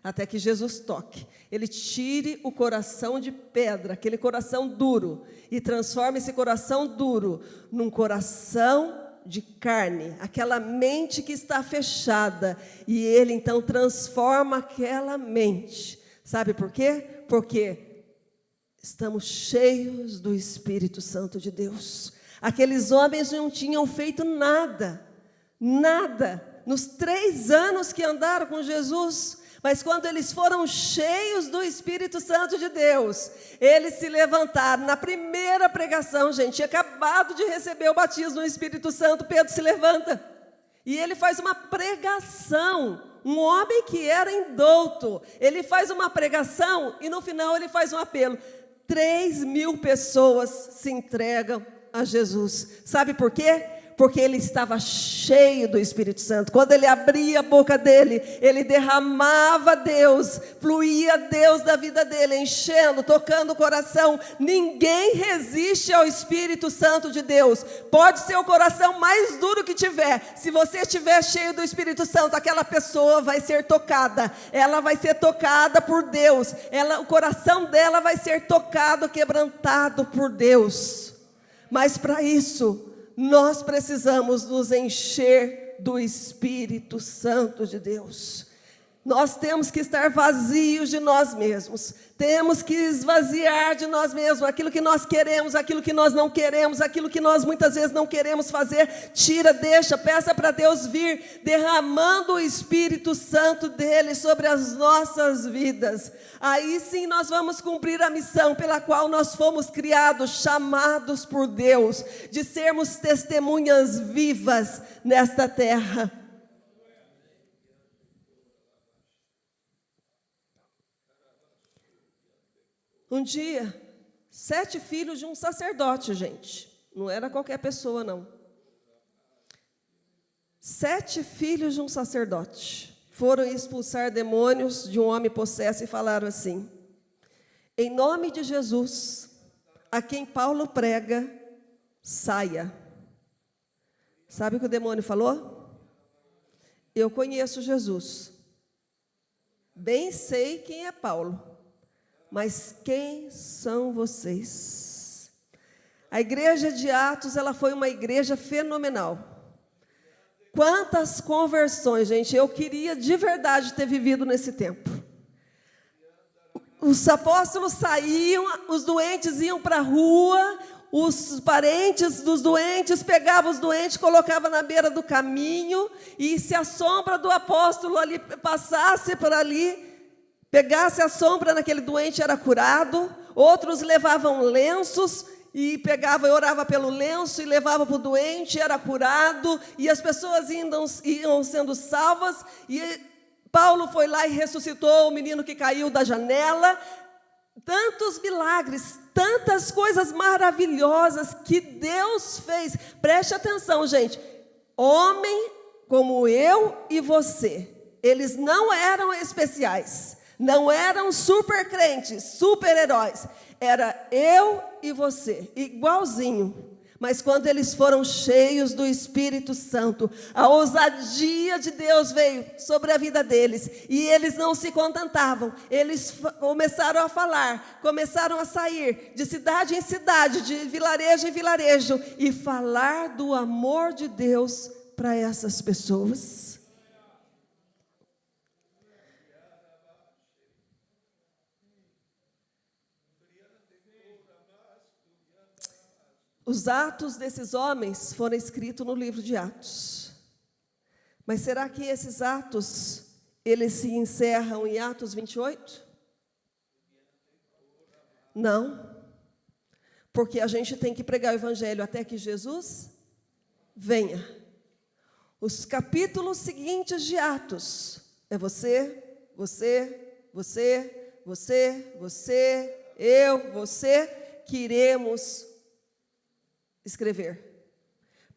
S1: Até que Jesus toque. Ele tire o coração de pedra, aquele coração duro, e transforme esse coração duro num coração de carne, aquela mente que está fechada, e Ele então transforma aquela mente. Sabe por quê? Porque estamos cheios do Espírito Santo de Deus. Aqueles homens não tinham feito nada, nos 3 anos que andaram com Jesus. Mas quando eles foram cheios do Espírito Santo de Deus, eles se levantaram. Na primeira pregação, gente, tinha acabado de receber o batismo no Espírito Santo, Pedro se levanta. E ele faz uma pregação. Um homem que era indouto, ele faz uma pregação e no final ele faz um apelo. 3.000 pessoas se entregam a Jesus. Sabe por quê? Porque ele estava cheio do Espírito Santo. Quando ele abria a boca dele, ele derramava Deus, fluía Deus da vida dele, enchendo, tocando o coração. Ninguém resiste ao Espírito Santo de Deus. Pode ser o coração mais duro que tiver. Se você estiver cheio do Espírito Santo, aquela pessoa vai ser tocada. Ela vai ser tocada por Deus. O coração dela vai ser tocado, quebrantado por Deus. Mas para isso, nós precisamos nos encher do Espírito Santo de Deus. Nós temos que estar vazios de nós mesmos. Temos que esvaziar de nós mesmos aquilo que nós queremos, aquilo que nós não queremos, aquilo que nós muitas vezes não queremos fazer. Tira, deixa, peça para Deus vir, derramando o Espírito Santo dele sobre as nossas vidas. Aí sim nós vamos cumprir a missão pela qual nós fomos criados, chamados por Deus, de sermos testemunhas vivas nesta terra. Um dia, 7 filhos de um sacerdote, gente. Não era qualquer pessoa, não. 7 filhos de um sacerdote foram expulsar demônios de um homem possesso e falaram assim: em nome de Jesus, a quem Paulo prega, saia. Sabe o que o demônio falou? Eu conheço Jesus. Bem sei quem é Paulo. Mas quem são vocês? A igreja de Atos, ela foi uma igreja fenomenal. Quantas conversões, gente, eu queria de verdade ter vivido nesse tempo. Os apóstolos saíam, os doentes iam para a rua, os parentes dos doentes, pegava os doentes, colocava na beira do caminho, e se a sombra do apóstolo ali passasse por ali, pegasse a sombra naquele doente, era curado. Outros levavam lenços, e pegava e orava pelo lenço, e levava para o doente, era curado, e as pessoas iam sendo salvas. E Paulo foi lá e ressuscitou o menino que caiu da janela. Tantos milagres, tantas coisas maravilhosas que Deus fez. Preste atenção, gente. Homem como eu e você, eles não eram especiais, não eram super crentes, super heróis. Era eu e você, igualzinho. Mas quando eles foram cheios do Espírito Santo, a ousadia de Deus veio sobre a vida deles. E eles não se contentavam. Eles começaram a falar, começaram a sair de cidade em cidade, de vilarejo em vilarejo, e falar do amor de Deus para essas pessoas. Os atos desses homens foram escritos no livro de Atos. Mas será que esses atos, eles se encerram em Atos 28? Não. Porque a gente tem que pregar o evangelho até que Jesus venha. Os capítulos seguintes de Atos é você, eu, você, que iremos escrever,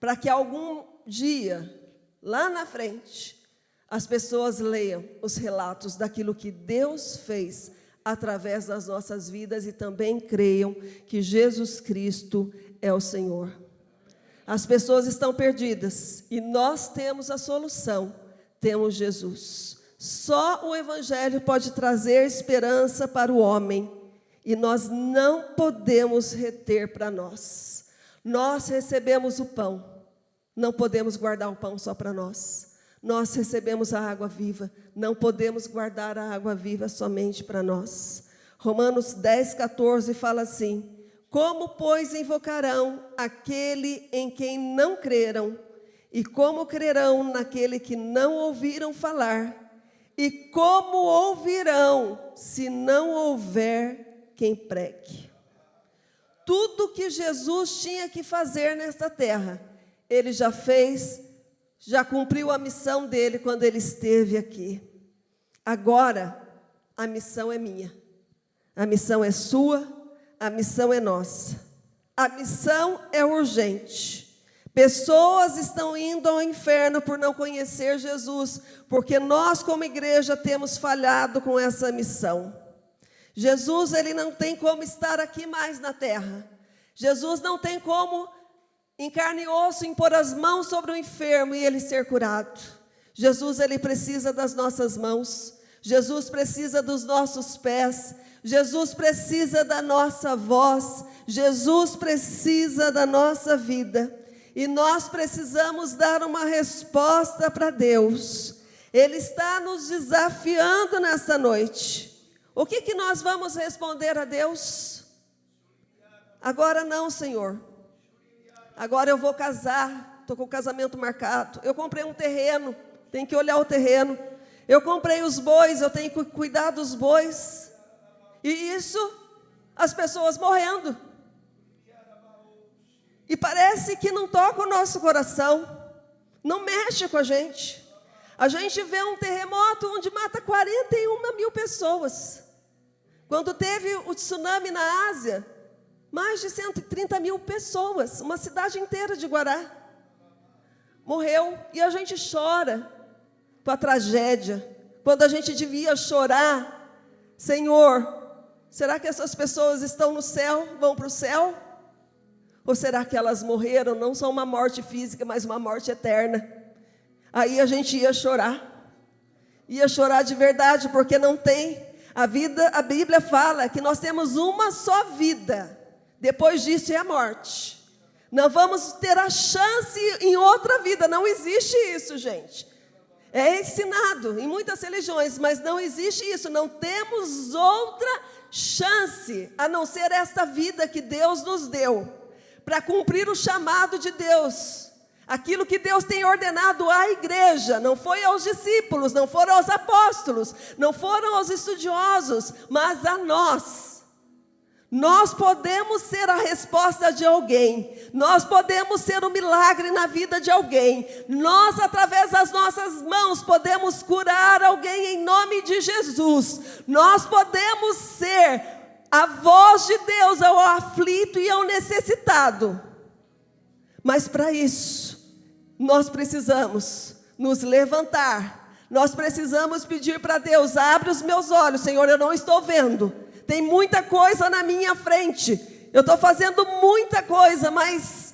S1: para que algum dia, lá na frente, as pessoas leiam os relatos daquilo que Deus fez através das nossas vidas e também creiam que Jesus Cristo é o Senhor. As pessoas estão perdidas e nós temos a solução, temos Jesus. Só o Evangelho pode trazer esperança para o homem e nós não podemos reter para nós. Nós recebemos o pão, não podemos guardar o pão só para nós. Nós recebemos a água viva, não podemos guardar a água viva somente para nós. Romanos 10:14 fala assim: como, pois, invocarão aquele em quem não creram? E como crerão naquele que não ouviram falar? E como ouvirão se não houver quem pregue? Tudo que Jesus tinha que fazer nesta terra, Ele já fez, já cumpriu a missão dele quando Ele esteve aqui. Agora, a missão é minha, a missão é sua, a missão é nossa. A missão é urgente. Pessoas estão indo ao inferno por não conhecer Jesus, porque nós como igreja temos falhado com essa missão. Jesus, Ele não tem como estar aqui mais na terra. Jesus não tem como, em carne e osso, impor as mãos sobre o enfermo e ele ser curado. Jesus, Ele precisa das nossas mãos. Jesus precisa dos nossos pés. Jesus precisa da nossa voz. Jesus precisa da nossa vida. E nós precisamos dar uma resposta para Deus. Ele está nos desafiando nessa noite. O que nós vamos responder a Deus? Agora não, Senhor. Agora eu vou casar, estou com o casamento marcado. Eu comprei um terreno, tenho que olhar o terreno. Eu comprei os bois, eu tenho que cuidar dos bois. E isso, as pessoas morrendo. E parece que não toca o nosso coração, não mexe com a gente. A gente vê um terremoto onde mata 41 mil pessoas. Quando teve o tsunami na Ásia, mais de 130 mil pessoas, uma cidade inteira de Guará, morreu. E a gente chora com a tragédia, quando a gente devia chorar: Senhor, será que essas pessoas estão no céu, vão para o céu? Ou será que elas morreram, não só uma morte física, mas uma morte eterna? Aí a gente ia chorar de verdade, porque não tem. A Bíblia fala que nós temos uma só vida, depois disso é a morte. Não vamos ter a chance em outra vida, não existe isso, gente. É ensinado em muitas religiões, mas não existe isso, não temos outra chance, a não ser esta vida que Deus nos deu. para cumprir o chamado de Deus. Aquilo que Deus tem ordenado à igreja, não foi aos discípulos, não foram aos apóstolos, não foram aos estudiosos, mas a nós. Nós podemos ser a resposta de alguém, nós podemos ser um milagre na vida de alguém, nós, através das nossas mãos, podemos curar alguém em nome de Jesus, nós podemos ser a voz de Deus ao aflito e ao necessitado, mas para isso, nós precisamos nos levantar, nós precisamos pedir para Deus: abre os meus olhos, Senhor, eu não estou vendo. Tem muita coisa na minha frente. Eu estou fazendo muita coisa, mas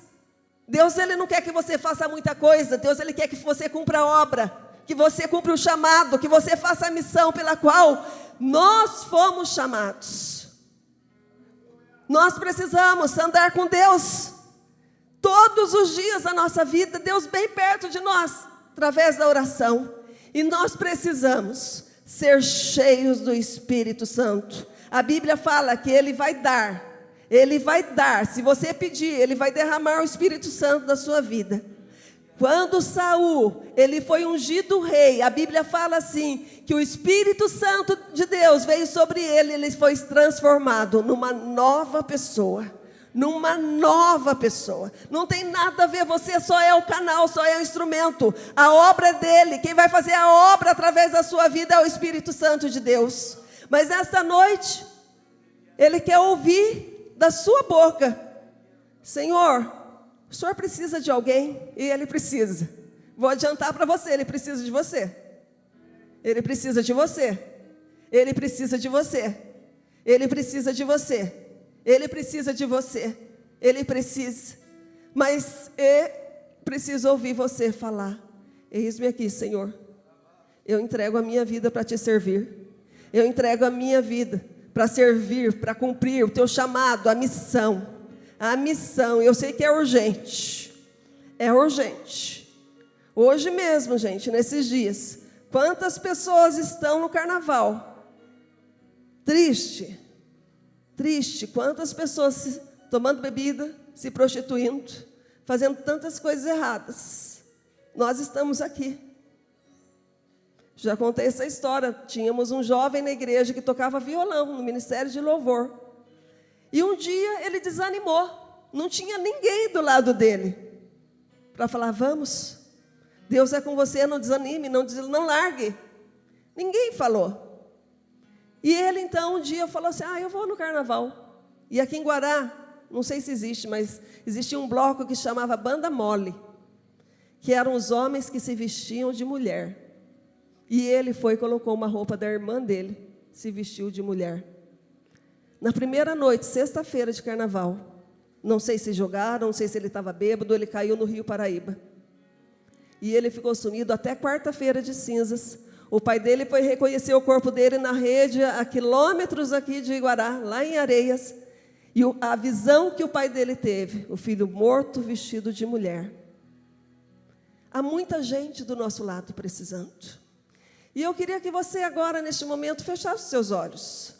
S1: Deus, Ele não quer que você faça muita coisa. Deus, Ele quer que você cumpra a obra, que você cumpra o chamado, que você faça a missão pela qual nós fomos chamados. Nós precisamos andar com Deus todos os dias da nossa vida, Deus bem perto de nós, através da oração. E nós precisamos ser cheios do Espírito Santo. A Bíblia fala que Ele vai dar, se você pedir, Ele vai derramar o Espírito Santo na sua vida. Quando Saul, ele foi ungido rei, a Bíblia fala assim, que o Espírito Santo de Deus veio sobre ele, ele foi transformado numa nova pessoa. Numa nova pessoa. Não tem nada a ver, você só é o canal, só é o instrumento. A obra é dele, quem vai fazer a obra através da sua vida é o Espírito Santo de Deus. Mas esta noite, Ele quer ouvir da sua boca: Senhor, o Senhor precisa de alguém? E Ele precisa. Vou adiantar para você, Ele precisa de você. Ele precisa de você. Ele precisa de você. Ele precisa de você. Ele precisa de você. Ele precisa. Mas eu preciso ouvir você falar: eis-me aqui, Senhor. Eu entrego a minha vida para te servir. Eu entrego a minha vida para servir, para cumprir o teu chamado, a missão. A missão, eu sei que é urgente. É urgente. Hoje mesmo, gente, nesses dias, quantas pessoas estão no carnaval? Triste. Triste. Quantas pessoas tomando bebida, se prostituindo, fazendo tantas coisas erradas. Nós estamos aqui. Já contei essa história. Tínhamos um jovem na igreja que tocava violão no ministério de louvor. E um dia ele desanimou. Não tinha ninguém do lado dele para falar: vamos, Deus é com você, não desanime, não largue. Ninguém falou. E ele então um dia falou assim: eu vou no carnaval. E aqui em Guará, não sei se existe, mas existia um bloco que chamava Banda Mole, que eram os homens que se vestiam de mulher. E ele foi e colocou uma roupa da irmã dele, se vestiu de mulher. Na primeira noite, sexta-feira de carnaval, não sei se jogaram, não sei se ele estava bêbado, ele caiu no Rio Paraíba. E ele ficou sumido até quarta-feira de cinzas. O pai dele foi reconhecer o corpo dele na rede, a quilômetros aqui de Iguará, lá em Areias. E a visão que o pai dele teve, o filho morto vestido de mulher. Há muita gente do nosso lado precisando. E eu queria que você agora, neste momento, fechasse os seus olhos.